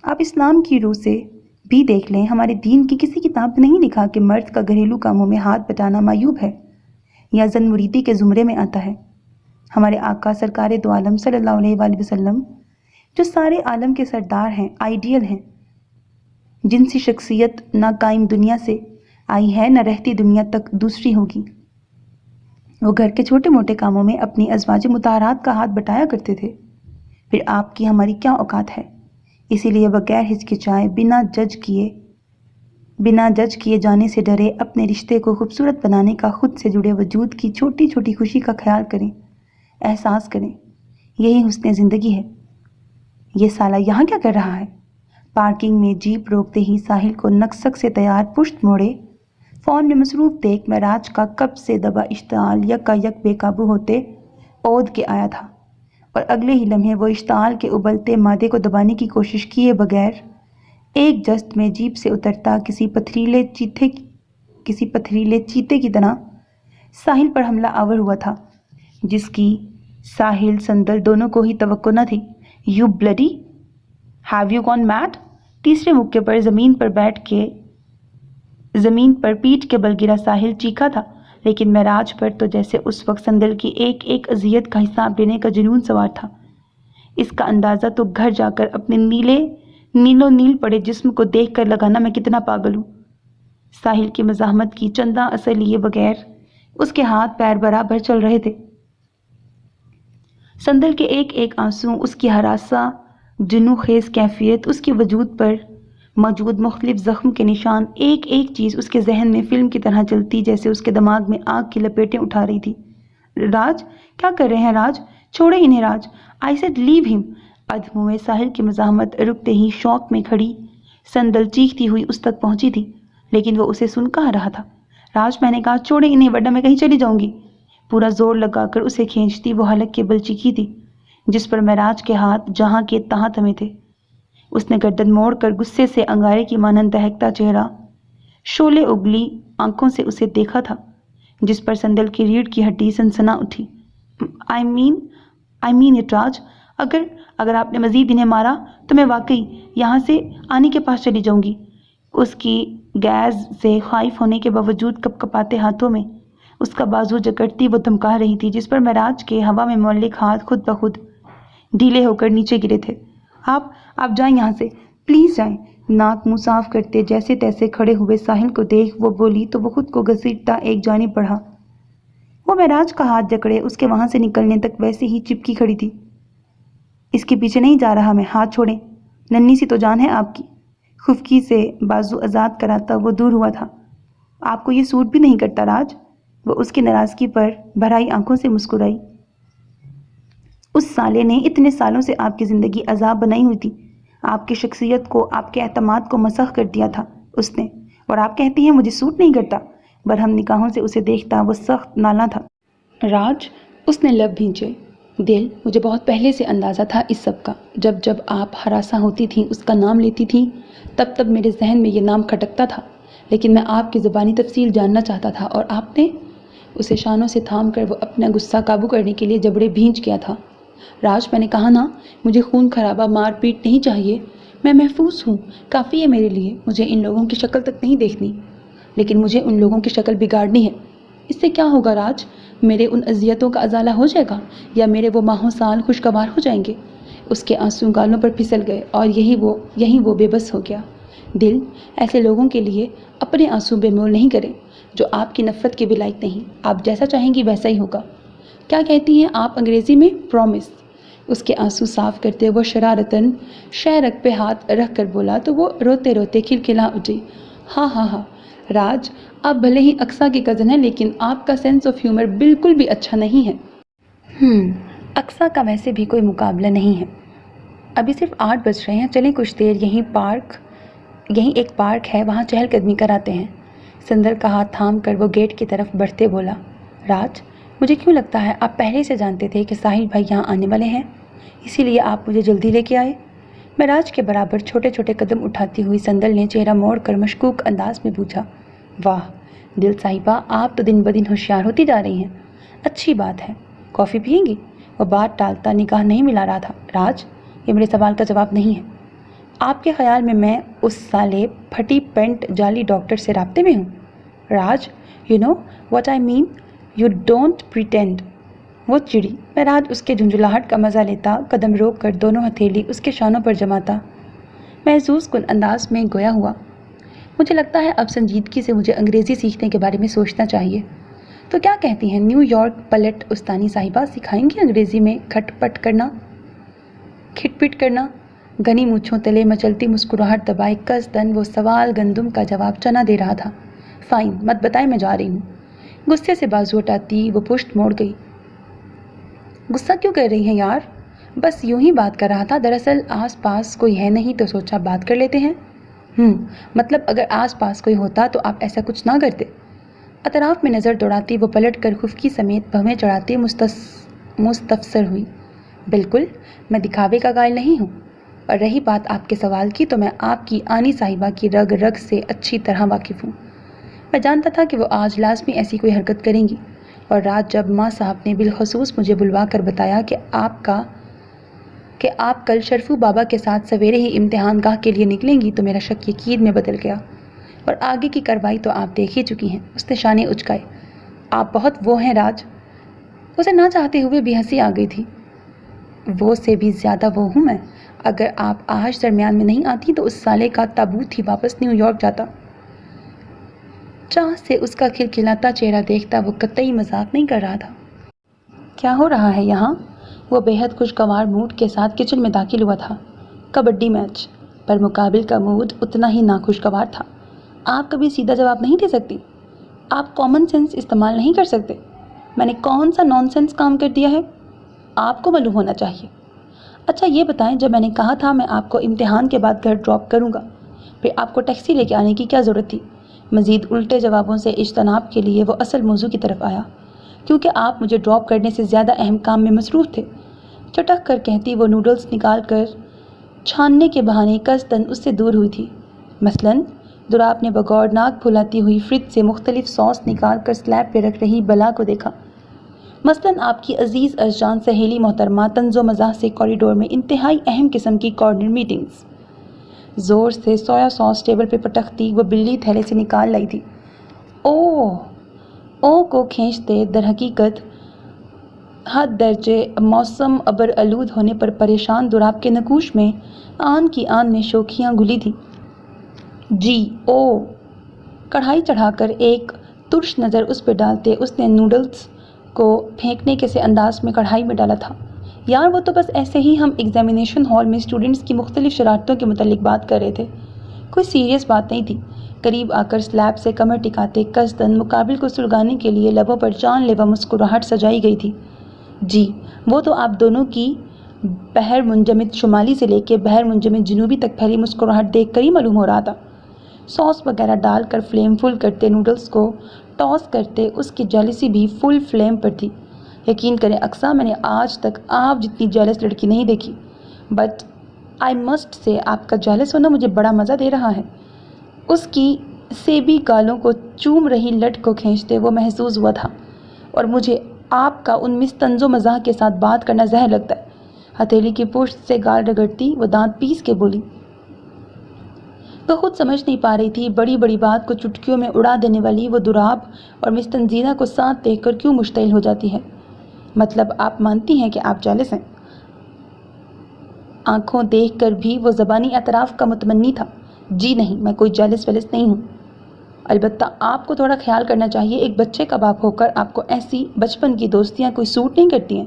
آپ اسلام کی روح سے بھی دیکھ لیں، ہمارے دین کی کسی کتاب میں نہیں لکھا کہ مرد کا گھریلو کاموں میں ہاتھ بٹانا معیوب ہے یا زن مریدی کے زمرے میں آتا ہے۔ ہمارے آقا سرکار دو عالم صلی اللہ علیہ وآلہ وسلم جو سارے عالم کے سردار ہیں، آئیڈیل ہیں، جن سی شخصیت نہ قائم دنیا سے آئی ہے نہ رہتی دنیا تک دوسری ہوگی، وہ گھر کے چھوٹے موٹے کاموں میں اپنی ازواج مطہرات کا ہاتھ بٹایا کرتے تھے۔ پھر آپ کی ہماری کیا اوقات ہے؟ اسی لیے بغیر ہچکچائے بنا جج کیے جانے سے ڈرے اپنے رشتے کو خوبصورت بنانے کا خود سے جڑے وجود کی چھوٹی چھوٹی خوشی کا خیال کریں، احساس کریں۔ یہی حسن زندگی ہے۔ یہ سالہ یہاں کیا کر رہا ہے؟ پارکنگ میں جیپ روکتے ہی ساحل کو نقصک سے تیار پشت موڑے فون میں مصروف دیکھ معراج کا کب سے دبا اشتعال یکا یک بے قابو ہوتے اود کے آیا تھا، اور اگلے ہی لمحے وہ اشتعال کے ابلتے مادے کو دبانے کی کوشش کیے بغیر ایک جست میں جیپ سے اترتا کسی پتھریلے چیتے کی طرح ساحل پر حملہ آور ہوا تھا، جس کی ساحل سندل دونوں کو ہی توقع نہ تھی۔ You bloody have you gone mad? تیسرے موقع پر زمین پر پیٹھ کے بل گرا ساحل چیخا تھا، لیکن معراج پر تو جیسے اس وقت سندل کی ایک ایک اذیت کا حساب لینے کا جنون سوار تھا۔ اس کا اندازہ تو گھر جا کر اپنے نیلو نیل پڑے جسم کو دیکھ کر لگانا میں کتنا پاگل ہوں۔ ساحل کی مزاحمت کی چندہ اثر لیے بغیر اس کے ہاتھ پیر برابر چل رہے تھے۔ سندل کے ایک ایک آنسو، اس کی ہراساں جنوں خیز کیفیت، اس کے وجود پر موجود مختلف زخم کے نشان، ایک ایک چیز اس کے ذہن میں فلم کی طرح چلتی جیسے اس کے دماغ میں آگ کی لپیٹیں اٹھا رہی تھی۔ راج، کیا کر رہے ہیں راج؟ چھوڑے انہیں راج، آئی سیڈ لیو ہم۔ ادھمو میں ساحل کی مزاحمت رکتے ہی شوق میں کھڑی سندل چیختی ہوئی اس تک پہنچی تھی، لیکن وہ اسے سن کہا رہا تھا۔ راج، میں نے کہا چھوڑے انہیں ورنہ میں کہیں چلی جاؤں گی۔ پورا زور لگا کر اسے کھینچتی وہ حلق کے بل چیخی تھی، جس پر معراج کے ہاتھ جہاں کے تہاں تھمے تھے۔ اس نے گردن موڑ کر غصے سے انگارے کی مانند دہکتا چہرہ، شعلے اگلی آنکھوں سے اسے دیکھا تھا، جس پر سندل کی ریڑھ کی ہڈی سنسنا اٹھی۔ I mean it راج، اگر آپ نے مزید انہیں مارا تو میں واقعی یہاں سے آنی کے پاس چلی جاؤں گی۔ اس کی گیز سے خائف ہونے کے باوجود کپ کپاتے ہاتھوں میں اس کا بازو جکڑتی وہ دھمکا رہی تھی، جس پر معراج کے ہوا میں معلق ہاتھ خود بخود ڈھیلے ہو کر نیچے گرے تھے۔ آپ جائیں یہاں سے، پلیز جائیں۔ ناک منہ صاف کرتے جیسے تیسے کھڑے ہوئے ساحل کو دیکھ وہ بولی تو وہ خود کو گھسیٹتا ایک جانب بڑھا۔ وہ معراج کا ہاتھ جکڑے اس کے وہاں سے نکلنے تک ویسے ہی چپکی کھڑی تھی۔ اس کے پیچھے نہیں جا رہا میں، ہاتھ چھوڑیں، ننھی سی تو جان ہے آپ کی۔ خفکی سے بازو آزاد کراتا وہ دور ہوا تھا۔ آپ کو یہ سوٹ بھی نہیں کرتا راج؟ وہ اس کی ناراضگی پر بھرائی آنکھوں سے مسکرائی۔ اس سالے نے اتنے سالوں سے آپ کی زندگی عذاب بنائی ہوئی تھی، آپ کی شخصیت کو، آپ کے اعتماد کو مسخ کر دیا تھا اس نے، اور آپ کہتی ہیں مجھے سوٹ نہیں کرتا؟ برہم نگاہوں سے اسے دیکھتا وہ سخت نالاں تھا۔ راج، اس نے لب بھینچے، دل، مجھے بہت پہلے سے اندازہ تھا اس سب کا۔ جب آپ ہراساں ہوتی تھیں، اس کا نام لیتی تھیں، تب میرے ذہن میں یہ نام کھٹکتا تھا، لیکن میں آپ کی زبانی تفصیل جاننا چاہتا تھا، اور آپ نے اسے شانوں سے تھام کر وہ اپنا غصہ قابو کرنے کے لیے جبڑے بھینچ کیا تھا۔ راج، میں نے کہا نا، مجھے خون خرابہ مار پیٹ نہیں چاہیے، میں محفوظ ہوں، کافی ہے میرے لیے، مجھے ان لوگوں کی شکل تک نہیں دیکھنی، لیکن مجھے ان لوگوں کی شکل بگاڑنی ہے۔ اس سے کیا ہوگا راج؟ میرے ان اذیتوں کا ازالہ ہو جائے گا، یا میرے وہ ماہوں سال خوشگوار ہو جائیں گے؟ اس کے آنسو گالوں پر پھسل گئے اور یہیں وہ بے بس ہو گیا۔ دل، ایسے لوگوں کے لیے اپنے آنسو بے مول نہیں کریں جو آپ کی نفرت کے بھی لائق نہیں۔ آپ جیسا چاہیں گی ویسا ہی ہوگا۔ کیا کہتی ہیں آپ انگریزی میں؟ پرومس۔ اس کے آنسو صاف کرتے وہ شرارتاً شہرک پہ ہاتھ رکھ کر بولا تو وہ روتے روتے کھلکھلا اٹھی۔ ہاں راج، آپ بھلے ہی اقصیٰ کی کزن ہیں، لیکن آپ کا سینس آف ہیومر بالکل بھی اچھا نہیں ہے۔ اقصیٰ کا ویسے بھی کوئی مقابلہ نہیں ہے۔ ابھی صرف 8 بج رہے ہیں، چلیں کچھ دیر یہیں ایک پارک ہے، وہاں چہل قدمی کراتے ہیں۔ سندر کا ہاتھ تھام کر وہ گیٹ کی طرف بڑھتے بولا، راج، مجھے کیوں لگتا ہے آپ پہلے سے جانتے تھے کہ ساحل بھائی یہاں آنے والے ہیں، اسی لیے آپ مجھے جلدی لے کے آئے؟ معراج کے برابر چھوٹے چھوٹے قدم اٹھاتی ہوئی سندل نے چہرہ موڑ کر مشکوک انداز میں پوچھا۔ واہ دل صاحبہ، آپ تو دن بدن ہوشیار ہوتی جا رہی ہیں، اچھی بات ہے، کافی پئیں گی؟ وہ بات ٹالتا نگاہ نہیں ملا رہا تھا۔ راج، یہ میرے سوال کا جواب نہیں ہے۔ آپ کے خیال میں اس سالے پھٹی پینٹ جعلی ڈاکٹر سے رابطے میں ہوں؟ Raj, you know what I mean, you don't pretend. وہ چڑی۔ معراج اس کے جھنجھلاہٹ کا مزہ لیتا، قدم روک کر دونوں ہتھیلی اس کے شانوں پر جماتا، محظوظ کن انداز میں گویا ہوا، مجھے لگتا ہے اب سنجیدگی سے مجھے انگریزی سیکھنے کے بارے میں سوچنا چاہیے۔ تو کیا کہتی ہیں نیو یارک پلٹ استانی صاحبہ، سکھائیں گی انگریزی میں کھٹ پٹ کرنا؟ گھنی مونچھوں تلے مچلتی مسکراہٹ دبائے قصداً وہ سوال گندم کا جواب چنا دے رہا تھا۔ فائن، مت بتائیں، میں جا رہی ہوں۔ غصے سے بازو ہٹاتی وہ پشت موڑ گئی۔ غصہ کیوں کر رہی ہیں یار؟ بس یوں ہی بات کر رہا تھا، دراصل آس پاس کوئی ہے نہیں تو سوچا بات کر لیتے ہیں۔ مطلب اگر آس پاس کوئی ہوتا تو آپ ایسا کچھ نہ کرتے؟ اطراف میں نظر دوڑاتی وہ پلٹ کر خفکی سمیت بھویں چڑھاتی مستفسر ہوئی۔ بالکل، میں دکھاوے کا قائل نہیں ہوں، اور رہی بات آپ کے سوال کی تو میں آپ کی آنی صاحبہ کی رگ رگ سے اچھی طرح واقف ہوں۔ میں جانتا تھا کہ وہ آج لازمی ایسی کوئی حرکت کریں گی، اور رات جب ماں صاحب نے بالخصوص مجھے بلوا کر بتایا کہ آپ کل شرفو بابا کے ساتھ سویرے ہی امتحان گاہ کے لیے نکلیں گی تو میرا شک یقین میں بدل گیا، اور آگے کی کارروائی تو آپ دیکھ ہی چکی ہیں۔ اس نے شانے اچکائے۔ آپ بہت وہ ہیں راج۔ اسے نہ چاہتے ہوئے بھی ہنسی آ گئی تھی۔ وہ سے بھی زیادہ وہ ہوں میں. اگر آپ آج درمیان میں نہیں آتی تو اس سالے کا تابوت ہی واپس نیو یارک جاتا. چاہ سے اس کا کھلکھلاتا چہرہ دیکھتا وہ قطعی مذاق نہیں کر رہا تھا. کیا ہو رہا ہے یہاں؟ وہ بے حد خوشگوار موڈ کے ساتھ کچن میں داخل ہوا تھا. کبڈی میچ. پر مقابل کا موڈ اتنا ہی ناخوشگوار تھا. آپ کبھی سیدھا جواب نہیں دے سکتی؟ آپ کامن سینس استعمال نہیں کر سکتے؟ میں نے کون سا نان سینس کام کر دیا ہے؟ آپ کو معلوم ہونا چاہیے. اچھا یہ بتائیں، جب میں نے کہا تھا میں آپ کو امتحان کے بعد گھر ڈراپ کروں گا، پھر آپ کو ٹیکسی لے کے آنے کی کیا ضرورت تھی؟ مزید الٹے جوابوں سے اجتناب کے لیے وہ اصل موضوع کی طرف آیا. کیونکہ آپ مجھے ڈراپ کرنے سے زیادہ اہم کام میں مصروف تھے. چٹک کر کہتی وہ نوڈلز نکال کر چھاننے کے بہانے قصداً اس سے دور ہوئی تھی. مثلاً دوراب نے بغور ناک پھلاتی ہوئی فریج سے مختلف ساس نکال کر سلیب پہ رکھ رہی بلا کو دیکھا. مثلاً آپ کی عزیز ارجان سہیلی محترمہ طنز و مزاح سے کوریڈور میں انتہائی اہم قسم کی کارنر میٹنگز. زور سے سویا ساس ٹیبل پہ پٹکتی وہ بلی تھیلے سے نکال لائی تھی. او کو کھینچتے درحقیقت حد درجے موسم ابر آلود ہونے پر پریشان دوراب کے نقوش میں آن کی آن میں شوخیاں گھلی تھیں. جی او. کڑھائی چڑھا کر ایک ترش نظر اس پہ ڈالتے اس نے نوڈلز کو پھینکنے کے سے انداز میں کڑھائی میں ڈالا تھا. یار وہ تو بس ایسے ہی ہم ایگزامینیشن ہال میں اسٹوڈنٹس کی مختلف شرارتوں کے متعلق بات کر رہے تھے. کوئی سیریس بات نہیں تھی. قریب آ کر سلیب سے کمر ٹکاتے قصداً مقابل کو سلگانے کے لیے لبوں پر جان لیوا مسکراہٹ سجائی گئی تھی. جی وہ تو آپ دونوں کی بحر منجمد شمالی سے لے کے بحر منجمد جنوبی تک پھیلی مسکراہٹ دیکھ کر ہی معلوم ہو رہا تھا. ساس وغیرہ ڈال کر فلیم فل کرتے نوڈلز کو ٹاس کرتے اس کی جیلسی بھی فل فلیم پر تھی. یقین کریں اقصیٰ میں نے آج تک آپ جتنی جیلس لڑکی نہیں دیکھی. بٹ آئی مسٹ سے آپ کا جیلس ہونا مجھے بڑا مزہ دے رہا ہے. اس کی سیبی گالوں کو چوم رہی لٹ کو کھینچتے وہ محسوس ہوا تھا. اور مجھے آپ کا ان مس طنز و مزاح کے ساتھ بات کرنا زہر لگتا ہے. ہتھیلی کی پشت سے گال رگڑتی وہ دانت پیس کے بولی. وہ خود سمجھ نہیں پا رہی تھی بڑی بڑی بات کو چٹکیوں میں اڑا دینے والی وہ دوراب اور مس تنزیلہ کو ساتھ دیکھ کر کیوں مشتعل ہو جاتی ہے. مطلب آپ مانتی ہیں کہ آپ جالس ہیں؟ آنکھوں دیکھ کر بھی وہ زبانی اعتراف کا متمنی تھا. جی نہیں، میں کوئی جالس ویلس نہیں ہوں. البتہ آپ کو تھوڑا خیال کرنا چاہیے. ایک بچے کا باپ ہو کر آپ کو ایسی بچپن کی دوستیاں کوئی سوٹ نہیں کرتی ہیں.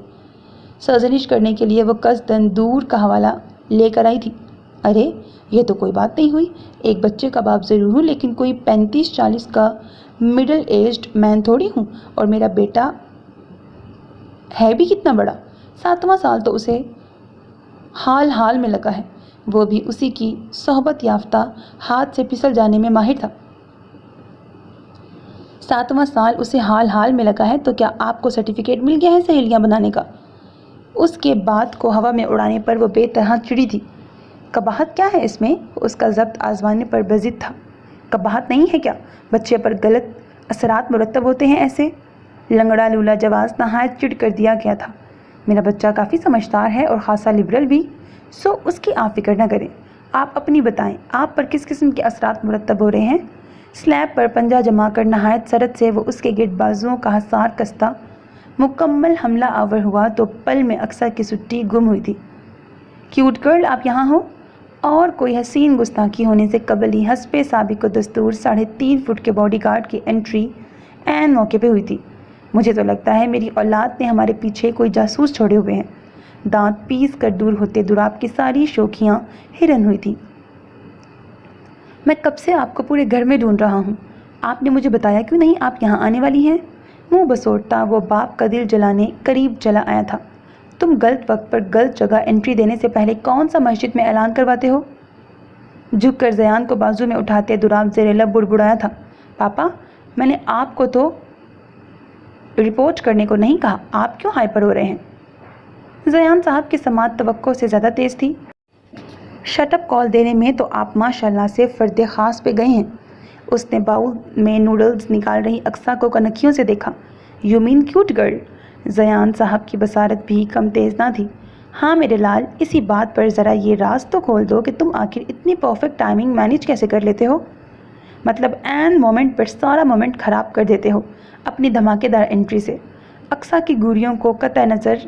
سرزنش کرنے کے لیے وہ قصداً دور کا حوالہ لے کر آئی تھی. ارے یہ تو کوئی بات نہیں ہوئی. ایک بچے کا باپ ضرور ہوں لیکن کوئی 35-40 کا مڈل ایجڈ مین تھوڑی ہوں. اور میرا بیٹا ہے بھی کتنا بڑا. 7واں سال تو اسے حال میں لگا ہے. وہ بھی اسی کی صحبت یافتہ ہاتھ سے پھسل جانے میں ماہر تھا. 7واں سال اسے حال میں لگا ہے تو کیا آپ کو سرٹیفکیٹ مل گیا ہے سہیلیاں بنانے کا؟ اس کے بات کو ہوا میں اڑانے پر وہ بے طرح چڑی تھی. قباحت کیا ہے اس میں؟ اس کا ضبط آزمانے پر بضد تھا. قباحت نہیں ہے کیا؟ بچے پر غلط اثرات مرتب ہوتے ہیں ایسے. لنگڑا لولا جواز نہایت چڑ کر دیا گیا تھا. میرا بچہ کافی سمجھدار ہے اور خاصا لبرل بھی، سو اس کی آپ فکر نہ کریں. آپ اپنی بتائیں، آپ پر کس قسم کے اثرات مرتب ہو رہے ہیں؟ سلیب پر پنجہ جما کر نہایت سرت سے وہ اس کے گرد بازوؤں کا حصار کستا مکمل حملہ آور ہوا تو پل میں اکثر کی سٹی گم ہوئی تھی. کیوٹ گرل آپ یہاں ہو؟ اور کوئی حسین گستاخی ہونے سے قبل ہی حسب سابق و دستور 3.5 فٹ کے باڈی گارڈ کی انٹری عین موقع پہ ہوئی تھی. مجھے تو لگتا ہے میری اولاد نے ہمارے پیچھے کوئی جاسوس چھوڑے ہوئے ہیں. دانت پیس کر دور ہوتے دوراب کی ساری شوخیاں ہرن ہوئی تھیں. میں کب سے آپ کو پورے گھر میں ڈھونڈ رہا ہوں. آپ نے مجھے بتایا کیوں نہیں آپ یہاں آنے والی ہیں؟ منہ بسوڑتا وہ باپ کا دل جلانے قریب چلا آیا تھا. تم غلط وقت پر غلط جگہ انٹری دینے سے پہلے کون سا مسجد میں اعلان کرواتے ہو؟ جھک کر زیان کو بازو میں اٹھاتے دوراب زیر لب بڑبڑایا تھا. پاپا میں نے آپ کو تو رپورٹ کرنے کو نہیں کہا. آپ کیوں ہائپر ہو رہے ہیں؟ زیان صاحب کی سماعت توقع سے زیادہ تیز تھی. شٹ اپ کال دینے میں تو آپ ماشاءاللہ سے فرد خاص پہ گئے ہیں. اس نے باؤل میں نوڈلز نکال رہی اقصیٰ کو کنکھیوں سے دیکھا. You mean cute girl? Ziyan صاحب کی بصارت بھی کم تیز نہ تھی. ہاں میرے لال، اسی بات پر ذرا یہ راز تو کھول دو کہ تم آخر اتنی پرفیکٹ ٹائمنگ مینیج کیسے کر لیتے ہو؟ مطلب عین مومنٹ پر سارا مومنٹ خراب کر دیتے ہو اپنی دھماکے دار انٹری سے. اقصیٰ کی گوریوں کو قطع نظر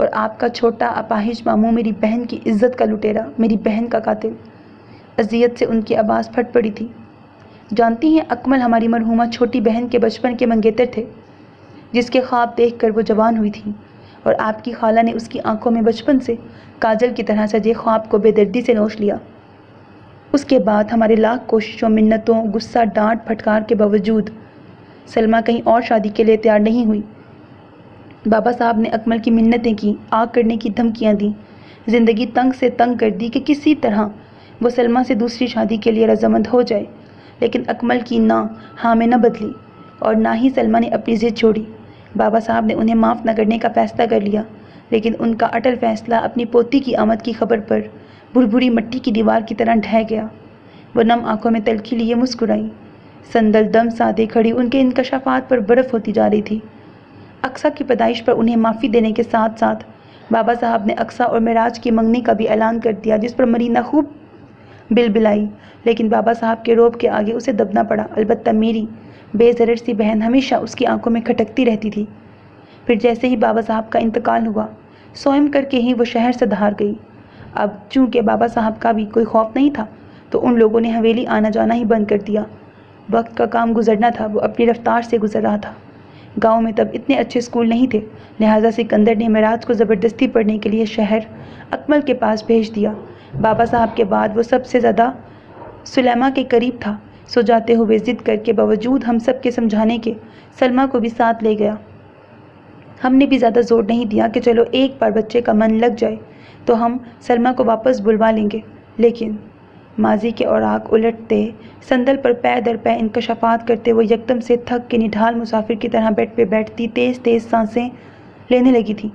اور آپ کا چھوٹا اپاہج ماموں میری بہن کی عزت کا لٹیرا، میری بہن کا قاتل۔ اذیت سے ان کی آواز پھٹ پڑی تھی۔ جانتی ہیں اکمل ہماری مرحومہ چھوٹی بہن کے بچپن کے منگیتر تھے، جس کے خواب دیکھ کر وہ جوان ہوئی تھی، اور آپ کی خالہ نے اس کی آنکھوں میں بچپن سے کاجل کی طرح سجے خواب کو بے دردی سے نوش لیا۔ اس کے بعد ہمارے لاکھ کوششوں، منتوں، غصہ، ڈانٹ پھٹکار کے باوجود سلمیٰ کہیں اور شادی کے لیے تیار نہیں ہوئی۔ بابا صاحب نے اکمل کی منتیں کی، آگ کرنے کی دھمکیاں دیں، زندگی تنگ سے تنگ کر دی کہ کسی طرح وہ سلمیٰ سے دوسری شادی کے لیے رضامند ہو جائے، لیکن اکمل کی نہ ہاں میں نہ بدلی، اور نہ ہی سلمیٰ نے اپنی ضد چھوڑی۔ بابا صاحب نے انہیں معاف نہ کرنے کا فیصلہ کر لیا، لیکن ان کا اٹل فیصلہ اپنی پوتی کی آمد کی خبر پر بھربھری مٹی کی دیوار کی طرح ڈھہ گیا۔ وہ نم آنکھوں میں تلخی لیے مسکرائی، سندل دم سادے کھڑی ان کے انکشافات پر برف ہوتی جا رہی تھی۔ اقصیٰ کی پیدائش پر انہیں معافی دینے کے ساتھ ساتھ بابا صاحب نے اقصیٰ اور معراج کی منگنی کا بھی اعلان کر دیا، جس پر مرینا خوب بلبلائی، لیکن بابا صاحب کے روب کے آگے اسے دبنا پڑا۔ البتہ میری بے ضرر سی بہن ہمیشہ اس کی آنکھوں میں کھٹکتی رہتی تھی۔ پھر جیسے ہی بابا صاحب کا انتقال ہوا، سوئم کر کے ہی وہ شہر سے دھار گئی۔ اب چونکہ بابا صاحب کا بھی کوئی خوف نہیں تھا، تو ان لوگوں نے حویلی آنا جانا ہی بند کر دیا۔ وقت کا کام گزرنا تھا، وہ اپنی رفتار سے گزر رہا تھا۔ گاؤں میں تب اتنے اچھے اسکول نہیں تھے، لہٰذا سکندر نے معراج کو زبردستی پڑھنے کے لیے شہر اکمل کے پاس بھیج دیا۔ بابا صاحب کے بعد وہ سب سے زیادہ سلیمیٰ کے قریب تھا، سو جاتے ہوئے ضد کر کے باوجود ہم سب کے سمجھانے کے سلمیٰ کو بھی ساتھ لے گیا۔ ہم نے بھی زیادہ زور نہیں دیا کہ چلو ایک بار بچے کا من لگ جائے تو ہم سلمیٰ کو واپس بلوا لیں گے، لیکن ماضی کے اوراق الٹتے، سندل پر پے در پے انکشافات کرتے وہ یکدم سے تھک کے نڈھال مسافر کی طرح بیڈ پہ بیٹھتی تیز تیز سانسیں لینے لگی تھی۔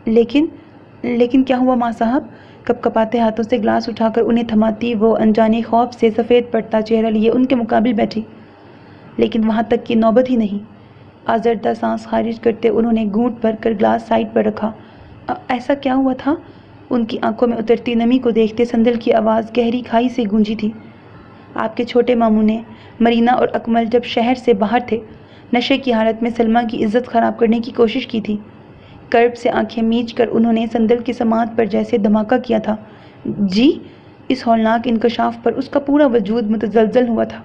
لیکن کیا ہوا ماں صاحب؟ کپ کپاتے ہاتھوں سے گلاس اٹھا کر انہیں تھماتی وہ انجانے خوف سے سفید پڑتا چہرہ لیے ان کے مقابل بیٹھی، لیکن وہاں تک کی نوبت ہی نہیں۔ آزردہ سانس خارج کرتے انہوں نے گھونٹ بھر کر گلاس سائڈ پر رکھا۔ ایسا کیا ہوا تھا؟ ان کی آنکھوں میں اترتی نمی کو دیکھتے سندل کی آواز گہری کھائی سے گونجی تھی۔ آپ کے چھوٹے ماموں نے مرینا اور اکمل جب شہر سے باہر تھے، نشے کی حالت میں سلمیٰ کی عزت خراب کرنے کی کوشش کی تھی۔ کرب سے آنکھیں میچ کر انہوں نے سندل کی سماعت پر جیسے دھماکہ کیا تھا۔ جی؟ اس ہولناک انکشاف پر اس کا پورا وجود متزلزل ہوا تھا۔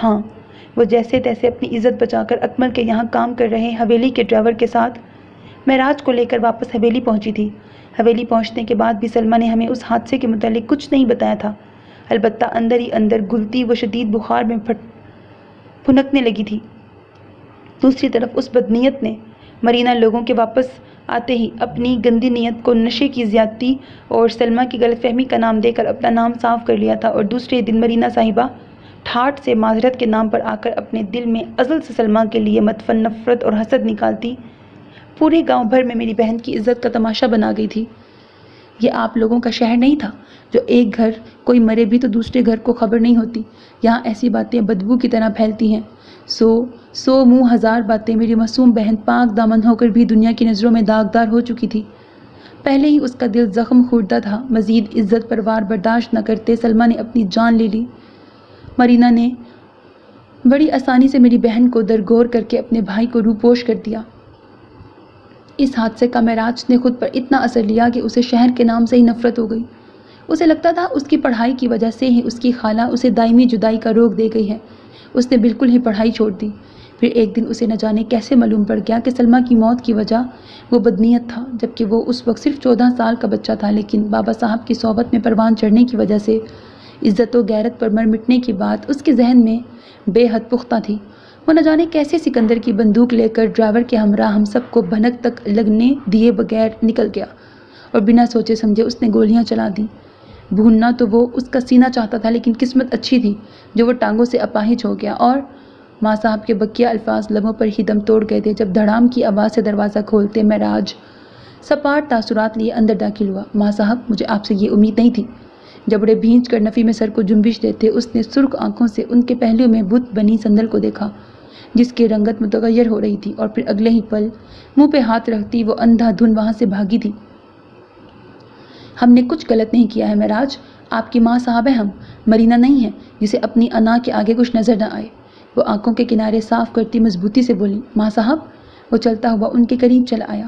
ہاں، وہ جیسے تیسے اپنی عزت بچا کر اکمل کے یہاں کام کر رہے حویلی کے ڈرائیور کے ساتھ معراج کو لے کر واپس حویلی پہنچی تھی۔ حویلی پہنچنے کے بعد بھی سلمیٰ نے ہمیں اس حادثے کے متعلق کچھ نہیں بتایا تھا، البتہ اندر ہی اندر گھلتی وہ شدید بخار میں پھنکنے لگی تھی۔ دوسری طرف اس بدنیت نے مرینا لوگوں کے واپس آتے ہی اپنی گندی نیت کو نشے کی زیادتی اور سلمیٰ کی غلط فہمی کا نام دے کر اپنا نام صاف کر لیا تھا، اور دوسرے دن مرینا صاحبہ ٹھاٹھ سے معذرت کے نام پر آ کر اپنے دل میں ازل سے سلمیٰ کے لیے مدفن نفرت اور حسد نکالتی پورے گاؤں بھر میں میری بہن کی عزت کا تماشا بنا گئی تھی۔ یہ آپ لوگوں کا شہر نہیں تھا جو ایک گھر کوئی مرے بھی تو دوسرے گھر کو خبر نہیں ہوتی۔ یہاں ایسی باتیں بدبو کی طرح پھیلتی ہیں۔ سو منہ ہزار باتیں۔ میری معصوم بہن پاک دامن ہو کر بھی دنیا کی نظروں میں داغدار ہو چکی تھی۔ پہلے ہی اس کا دل زخم خوردہ تھا۔ مزید عزت پروار برداشت نہ کرتے سلمیٰ نے اپنی جان لے لی۔ مرینا نے بڑی آسانی سے میری بہن کو درگور کر کے اپنے بھائی کو روپوش کر دیا۔ اس حادثے کا معراج نے خود پر اتنا اثر لیا کہ اسے شہر کے نام سے ہی نفرت ہو گئی۔ اسے لگتا تھا اس کی پڑھائی کی وجہ سے ہی اس کی خالہ اسے دائمی جدائی کا روک دے گئی ہے۔ اس نے بالکل ہی پڑھائی چھوڑ دی۔ پھر ایک دن اسے نہ جانے کیسے معلوم پڑ گیا کہ سلمیٰ کی موت کی وجہ وہ بدنیت تھا، جبکہ وہ اس وقت صرف 14 سال کا بچہ تھا، لیکن بابا صاحب کی صحبت میں پروان چڑھنے کی وجہ سے عزت و غیرت پر مر مٹنے کی بات اس کے ذہن میں بے حد پختہ تھی۔ وہ نہ جانے کیسے سکندر کی بندوق لے کر ڈرائیور کے ہمراہ ہم سب کو بھنک تک لگنے دیے بغیر نکل گیا، اور بنا سوچے سمجھے اس نے گولیاں چلا دیں۔ بھوننا تو وہ اس کا سینہ چاہتا تھا، لیکن قسمت اچھی تھی جو وہ ٹانگوں سے اپاہج ہو گیا، اور ماں صاحب کے بقیہ الفاظ لبوں پر ہی دم توڑ گئے تھے جب دھڑام کی آواز سے دروازہ کھولتے معراج سپاٹ تاثرات لیے اندر داخل ہوا۔ ماں صاحب، مجھے آپ سے یہ امید نہیں تھی۔ جبڑے بھینچ کر نفی میں سر کو جنبش دیتے اس نے سرخ آنکھوں سے ان کے پہلو میں بت بنی سندل کو دیکھا، جس کی رنگت متغیر ہو رہی تھی، اور پھر اگلے ہی پل منہ پہ ہاتھ رکھتی وہ اندھا دھن وہاں سے بھاگی تھی۔ ہم نے کچھ غلط نہیں کیا ہے معراج، آپ کی ماں صاحب ہیں ہم، مرینا نہیں ہے جسے اپنی انا کے آگے کچھ نظر نہ آئے۔ وہ آنکھوں کے کنارے صاف کرتی مضبوطی سے بولی۔ ماں صاحب؟ وہ چلتا ہوا ان کے قریب چلا آیا۔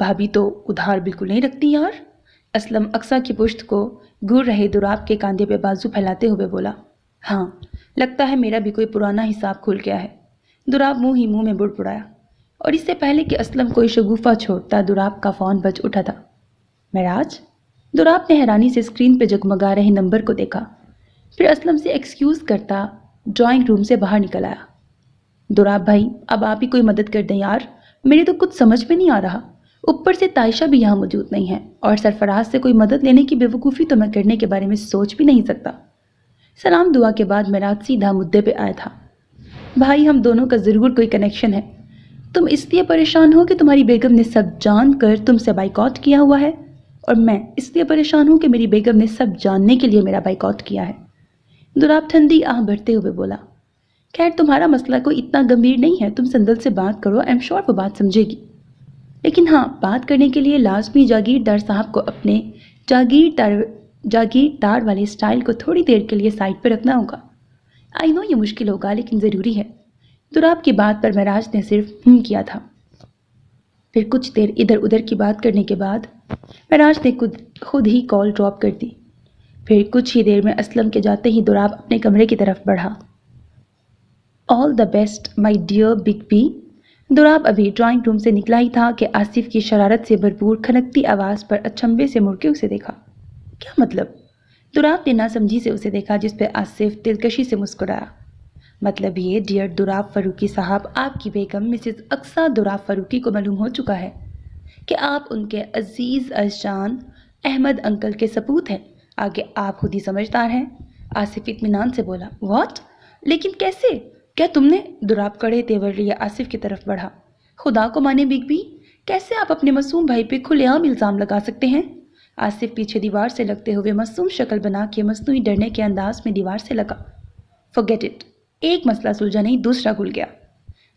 بھابھی تو ادھار بالکل نہیں رکھتی یار۔ اسلم اقصیٰ کی پشت کو گھور رہے دوراب کے کاندھے پہ بازو پھیلاتے ہوئے بولا۔ ہاں، لگتا ہے میرا بھی کوئی پرانا حساب کھل گیا ہے۔ دوراب منہ ہی منہ میں بڑبڑایا، اور اس سے پہلے کہ اسلم کوئی شگوفہ چھوڑتا دوراب کا فون بج اٹھا تھا۔ معراج؟ دوراب نے حیرانی سے اسکرین پہ جگمگا رہے نمبر کو دیکھا، پھر اسلم سے ایکسکیوز کرتا ڈرائنگ روم سے باہر نکل آیا۔ دوراب بھائی، اب آپ ہی کوئی مدد کر دیں یار، میری تو کچھ سمجھ میں نہیں آ رہا۔ اوپر سے تائشہ بھی یہاں موجود نہیں ہے، اور سرفراز سے کوئی مدد لینے کی بیوقوفی تو میں کرنے کے بارے میں سوچ بھی نہیں سکتا۔ سلام دعا کے بعد معراج سیدھا مدعے پہ آیا تھا۔ بھائی، ہم دونوں کا ضرور کوئی کنیکشن ہے۔ تم اس لیے پریشان ہو کہ تمہاری بیگم نے سب جان کر تم سے بائیکاٹ کیا ہوا ہے، اور میں اس لیے پریشان ہوں کہ میری بیگم نے سب جاننے کے لیے میرا بائیکاٹ کیا ہے۔ دوراب ٹھنڈی آہ بھرتے ہوئے بولا۔ خیر، تمہارا مسئلہ کوئی اتنا گمبھیر نہیں ہے، تم سندل سے بات کرو، ایم شور وہ بات سمجھے گی۔ لیکن ہاں، بات کرنے کے لیے لازمی جاگیردار صاحب کو اپنے جاگیردار والے سٹائل کو تھوڑی دیر کے لیے سائڈ پہ رکھنا ہوگا۔ آئی نو یہ مشکل ہوگا، لیکن ضروری ہے۔ دوراب کی بات پر معراج نے صرف کیا تھا۔ پھر کچھ دیر ادھر ادھر کی بات کرنے کے بعد معراج نے خود ہی کال ڈراپ کر دی۔ پھر کچھ ہی دیر میں اسلم کے جاتے ہی دوراب اپنے کمرے کی طرف بڑھا۔ All the best my dear big B. Dorab ابھی ڈرائنگ روم سے نکلا ہی تھا کہ آصف کی شرارت سے بھرپور کھنکتی آواز پر اچنبھے سے مڑ کے اسے دیکھا۔ کیا مطلب؟ دوراب نے ناسمجھی سے اسے دیکھا، جس پہ آصف دلکشی سے مسکرایا۔ مطلب یہ ڈیئر دوراب فاروقی صاحب، آپ کی بیگم مسز اقصیٰ دوراب فاروقی کو معلوم ہو چکا ہے کہ آپ ان کے عزیز الجان احمد انکل کے سپوت ہیں۔ آگے آپ خود ہی سمجھدار ہیں۔ آصف اطمینان سے بولا۔ واٹ؟ لیکن کیسے؟ کیا تم نے؟ دوراب کڑے تیور لیے آصف کی طرف بڑھا۔ خدا کو مانے بگ بی، کیسے آپ اپنے معصوم بھائی پہ کھلے عام الزام لگا سکتے ہیں؟ آصف پیچھے دیوار سے لگتے ہوئے معصوم شکل بنا کے مصنوعی ڈرنے کے انداز میں دیوار سے لگا۔ forget it، ایک مسئلہ سلجھا نہیں، دوسرا گھل گیا۔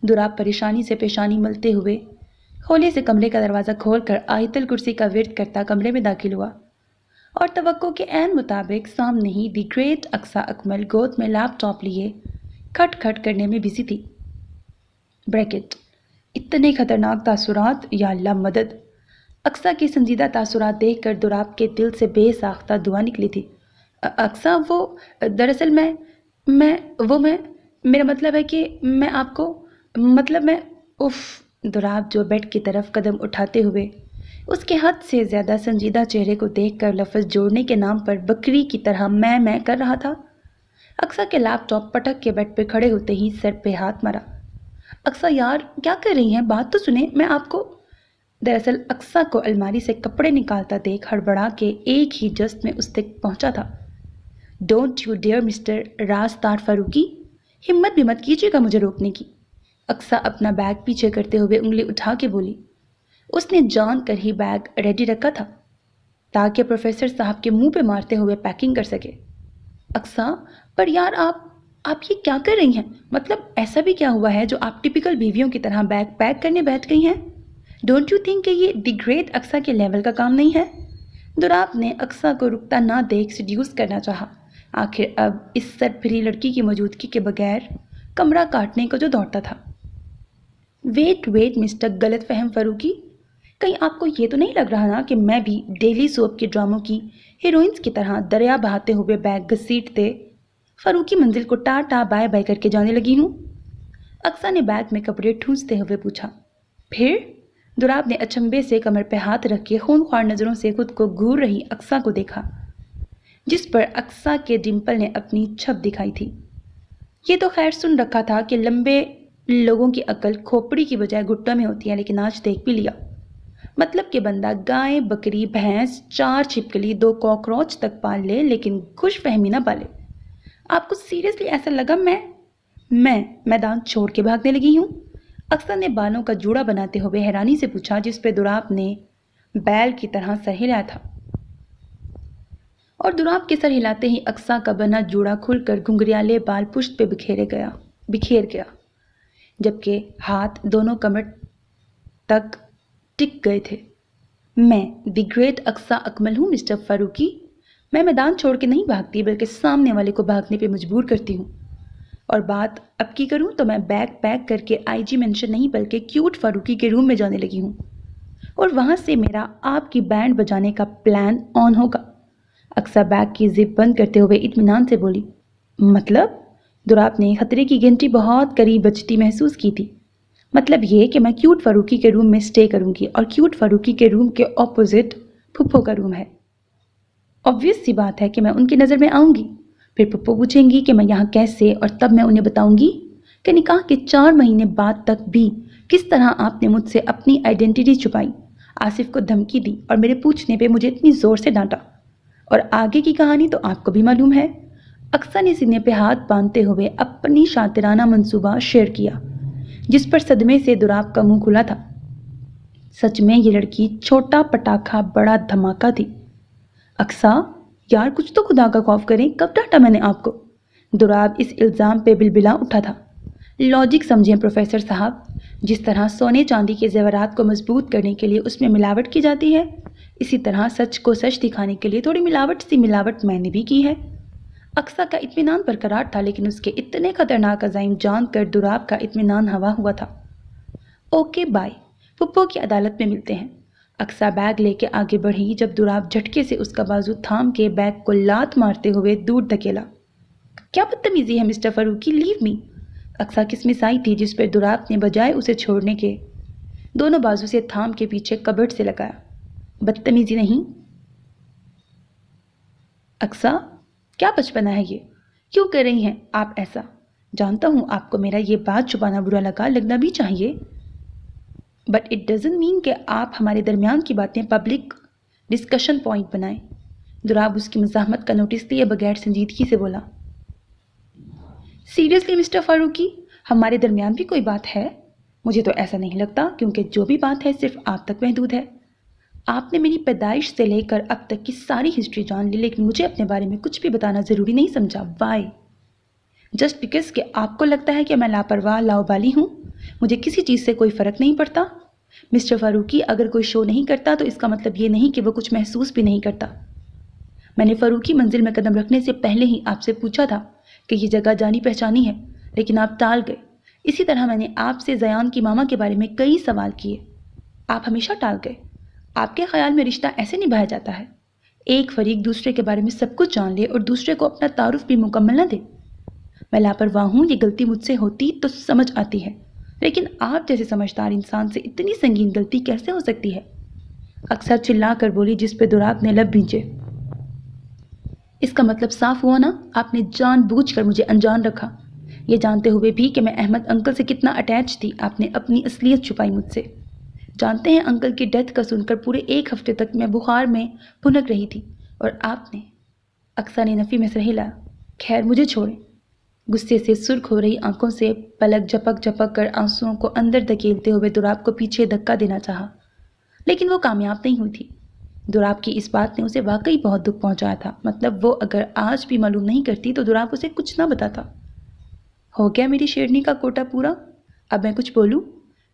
دوراب پریشانی سے پیشانی ملتے ہوئے کھولے سے کمرے کا دروازہ کھول کر آیت الکرسی کا ورد کرتا کمرے میں داخل ہوا، اور توقع کے عین مطابق سامنے ہی دی گریٹ اقصیٰ اکمل گود میں لیپ ٹاپ لیے کھٹ کھٹ کرنے میں بزی تھی۔ بریکٹ، اتنے خطرناک تاثرات، یا اللہ مدد! اقصیٰ کی سنجیدہ تاثرات دیکھ کر دوراب کے دل سے بے ساختہ دعا نکلی تھی۔ اقصیٰ، وہ دراصل میں میرا مطلب ہے کہ میں آپ کو اف! دوراب جو بیڈ کی طرف قدم اٹھاتے ہوئے اس کے حد سے زیادہ سنجیدہ چہرے کو دیکھ کر لفظ جوڑنے کے نام پر بکری کی طرح میں کر رہا تھا، اقصیٰ کے لیپ ٹاپ پٹک کے بیڈ پہ کھڑے ہوتے ہی سر پہ ہاتھ مارا۔ اقصیٰ یار، کیا کر رہی ہیں؟ بات تو سنیں، میں آپ کو… دراصل اقصیٰ کو الماری سے کپڑے نکالتا دیکھ ہڑبڑا کے ایک ہی جست میں اس تک پہنچا تھا۔ ڈونٹ یو ڈیئر مسٹر راز تار فاروقی، ہمت بھی مت کیجیے گا مجھے روکنے کی۔ اقصیٰ اپنا بیگ پیچھے کرتے ہوئے انگلی اٹھا کے بولی۔ اس نے جان کر ہی بیگ ریڈی رکھا تھا تاکہ پروفیسر صاحب کے منہ پہ مارتے ہوئے پیکنگ کر سکے۔ اقصیٰ، پر یار آپ یہ کیا کر رہی ہیں؟ مطلب ایسا بھی کیا ہوا ہے جو آپ ٹپیکل بیویوں کی طرح بیگ پیک کرنے بیٹھ گئی ہیں؟ ڈونٹ یو تھنک کہ یہ دی گریٹ اقصیٰ کے لیول کا کام نہیں ہے؟ دوراب نے اقصیٰ کو رکتا نہ دیکھ سیڈیوس کرنا چاہا۔ آخر اب اس سرپھری لڑکی کی موجودگی کے بغیر کمرہ کاٹنے کو جو دوڑتا تھا۔ ویٹ مسٹر غلط فہم فاروقی، کہیں آپ کو یہ تو نہیں لگ رہا نا کہ میں بھی ڈیلی سوپ کے ڈراموں کی ہیروئنس کی طرح دریا بہاتے ہوئے بیگ گھسیٹتے فاروقی منزل کو ٹا بائے بائے کر کے جانے لگی ہوں؟ اقصیٰ نے بیگ میں کپڑے ٹھونستے ہوئے پوچھا۔ پھر؟ دوراب نے اچنبے سے کمر پہ ہاتھ رکھ کے خونخوار نظروں سے خود کو گھور رہی اقصیٰ کو دیکھا، جس پر اقصیٰ کے ڈمپل نے اپنی چھپ دکھائی تھی۔ یہ تو خیر سن رکھا تھا کہ لمبے لوگوں کی عقل کھوپڑی کی بجائے گھٹوں میں ہوتی ہے، لیکن آج دیکھ بھی لیا۔ مطلب کہ بندہ گائے، بکری، بھینس، 4 چھپکلی، 2 کاکروچ تک پال لے لیکن خوش فہمی نہ پالے۔ آپ کو سیریسلی ایسا لگا میں میدان چھوڑ کے بھاگنے لگی ہوں؟ اقصیٰ نے بالوں کا جوڑا بناتے ہوئے حیرانی سے پوچھا، جس پہ دوراب نے بیل کی طرح سر ہلایا تھا، اور دوراب کے سر ہلاتے ہی اقصیٰ کا بنا جوڑا کھل کر گھنگریالے بال پشت پہ بکھیر گیا، جبکہ ہاتھ دونوں کمر تک ٹک گئے تھے۔ میں دی گریٹ اقصیٰ اکمل ہوں مسٹر فاروقی۔ میں میدان چھوڑ کے نہیں بھاگتی، بلکہ سامنے والے کو بھاگنے پہ مجبور کرتی ہوں۔ اور بات اب کی کروں تو میں بیگ پیک کر کے IG مینشن نہیں بلکہ کیوٹ فاروقی کے روم میں جانے لگی ہوں۔ اور وہاں سے میرا آپ کی بینڈ بجانے کا پلان آن ہوگا۔ اقصیٰ بیگ کی زپ بند کرتے ہوئے اطمینان سے بولی۔ مطلب؟ دوراب نے خطرے کی گھنٹی بہت قریب بجتی محسوس کی تھی۔ مطلب یہ کہ میں کیوٹ فاروقی کے روم میں سٹے کروں گی، اور کیوٹ فاروقی کے روم کے اپوزٹ پھپھو کا روم ہے۔ obvious سی بات ہے کہ میں ان کی نظر میں آؤں گی۔ پھر پھپھو پوچھیں گی کہ میں یہاں کیسے، اور تب میں انہیں بتاؤں گی کہ نکاح کے 4 مہینے بعد تک بھی کس طرح آپ نے مجھ سے اپنی آئیڈینٹی چھپائی، آصف کو دھمکی دی اور میرے پوچھنے پہ مجھے اتنی زور سے ڈانٹا۔ اور آگے کی کہانی تو آپ کو بھی معلوم ہے۔ اقصیٰ نے سینے پہ ہاتھ باندھتے ہوئے اپنی شاطرانہ منصوبہ شیئر کیا، جس پر صدمے سے دوراب کا منہ کھلا تھا۔ سچ میں یہ لڑکی چھوٹا پٹاخہ بڑا دھماکہ تھی۔ اقصیٰ، یار کچھ تو خدا کا خوف کریں، کب ڈانٹا میں نے آپ کو؟ دوراب اس الزام پہ بلبلا اٹھا تھا۔ لاجک سمجھیں پروفیسر صاحب، جس طرح سونے چاندی کے زیورات کو مضبوط کرنے کے لیے اس میں ملاوٹ کی جاتی ہے، اسی طرح سچ کو سچ دکھانے کے لیے تھوڑی ملاوٹ میں نے بھی کی ہے۔ اقصیٰ کا اطمینان برقرار تھا، لیکن اس کے اتنے خطرناک عزائم جان کر دوراب کا اطمینان ہوا ہوا تھا۔ اوکے بائے، پھپھو کی عدالت میں ملتے ہیں۔ اقصیٰ بیگ لے کے آگے بڑھی، جب دوراب جھٹکے سے اس کا بازو تھام کے بیگ کو لات مارتے ہوئے دور دھکیلا۔ کیا بدتمیزی ہے مسٹر فاروقی، لیو می۔ اقصیٰ کسمسائی تھی، جس پر دوراب نے بجائے اسے چھوڑنے کے دونوں بازو سے تھام کے پیچھے کبڈ سے لگایا۔ بدتمیزی نہیں۔ اقصیٰ، کیا بچپنا ہے یہ؟ کیوں کر رہی ہیں آپ ایسا؟ جانتا ہوں آپ کو میرا یہ بات چھپانا برا لگنا بھی چاہیے، بٹ اٹ ڈزنٹ مین کہ آپ ہمارے درمیان کی باتیں پبلک ڈسکشن پوائنٹ بنائیں۔ دوراب اس کی مزاحمت کا نوٹس لیے بغیر سنجیدگی سے بولا۔ سیریسلی مسٹر فاروقی، ہمارے درمیان بھی کوئی بات ہے؟ مجھے تو ایسا نہیں لگتا، کیونکہ جو بھی بات ہے صرف آپ تک محدود ہے۔ آپ نے میری پیدائش سے لے کر اب تک کی ساری ہسٹری جان لی، لیکن مجھے اپنے بارے میں کچھ بھی بتانا ضروری نہیں سمجھا۔ وائی؟ جسٹ بیکاز کہ آپ کو لگتا ہے کہ میں لاپرواہ لاؤبالی ہوں، مجھے کسی چیز سے کوئی فرق نہیں پڑتا۔ مسٹر فاروقی، اگر کوئی شو نہیں کرتا تو اس کا مطلب یہ نہیں کہ وہ کچھ محسوس بھی نہیں کرتا۔ میں نے فاروقی منزل میں قدم رکھنے سے پہلے ہی آپ سے پوچھا تھا کہ یہ جگہ جانی پہچانی ہے، لیکن آپ ٹال گئے۔ اسی طرح میں نے آپ سے زیان کی ماما کے بارے میں کئی سوال کیے، آپ ہمیشہ ٹال گئے۔ آپ کے خیال میں رشتہ ایسے نبھایا جاتا ہے، ایک فریق دوسرے کے بارے میں سب کچھ جان لے اور دوسرے کو اپنا تعارف بھی مکمل نہ دے۔ میں لاپرواہ ہوں، یہ غلطی مجھ سے ہوتی تو سمجھ آتی ہے، لیکن آپ جیسے سمجھدار انسان سے اتنی سنگین غلطی کیسے ہو سکتی ہے؟ اقصیٰ چلا کر بولی، جس پہ دوراب نے لب بھینچے۔ اس کا مطلب صاف ہوا نا، آپ نے جان بوجھ کر مجھے انجان رکھا۔ یہ جانتے ہوئے بھی کہ میں احمد انکل سے کتنا اٹیچ تھی، آپ نے اپنی اصلیت چھپائی مجھ سے۔ جانتے ہیں انکل کی ڈیتھ کا سن کر پورے 1 ہفتے تک میں بخار میں بھنک رہی تھی، اور آپ نے… اقصیٰ نے نفی میں سر ہلایا۔ خیر مجھے چھوڑیں۔ غصے سے سرخ ہو رہی آنکھوں سے پلک جھپک کر آنسوؤں کو اندر دھکیلتے ہوئے دوراب کو پیچھے دھکا دینا چاہا، لیکن وہ کامیاب نہیں ہوئی تھی۔ دوراب کی اس بات نے اسے واقعی بہت دکھ پہنچایا تھا، مطلب وہ اگر آج بھی معلوم نہیں کرتی تو دوراب اسے کچھ نہ بتاتا۔ ہو گیا میری شیرنی کا کوٹا پورا؟ اب میں کچھ بولوں؟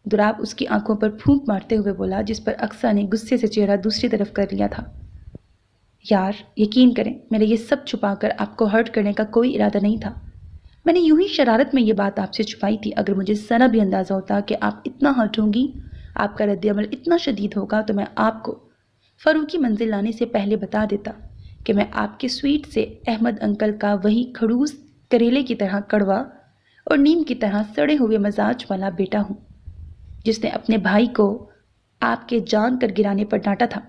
دوراب اس کی آنکھوں پر پھونک مارتے ہوئے بولا، جس پر اقصیٰ نے غصے سے چہرہ دوسری طرف کر لیا تھا۔ یار یقین کریں، میرے یہ سب چھپا کر آپ کو ہرٹ کرنے کا کوئی ارادہ نہیں تھا۔ میں نے یوں ہی شرارت میں یہ بات آپ سے چھپائی تھی۔ اگر مجھے ذرا بھی اندازہ ہوتا کہ آپ اتنا ہرٹ ہوں گی، آپ کا رد عمل اتنا شدید ہوگا، تو میں آپ کو فاروقی منزل لانے سے پہلے بتا دیتا کہ میں آپ کے سویٹ سے احمد انکل کا وہی کھڑوس کریلے کی طرح کڑوا اور نیم کی طرح سڑے ہوئے مزاج والا بیٹا ہوں، جس نے اپنے بھائی کو آپ کے جان کر گرانے پر ڈانٹا تھا۔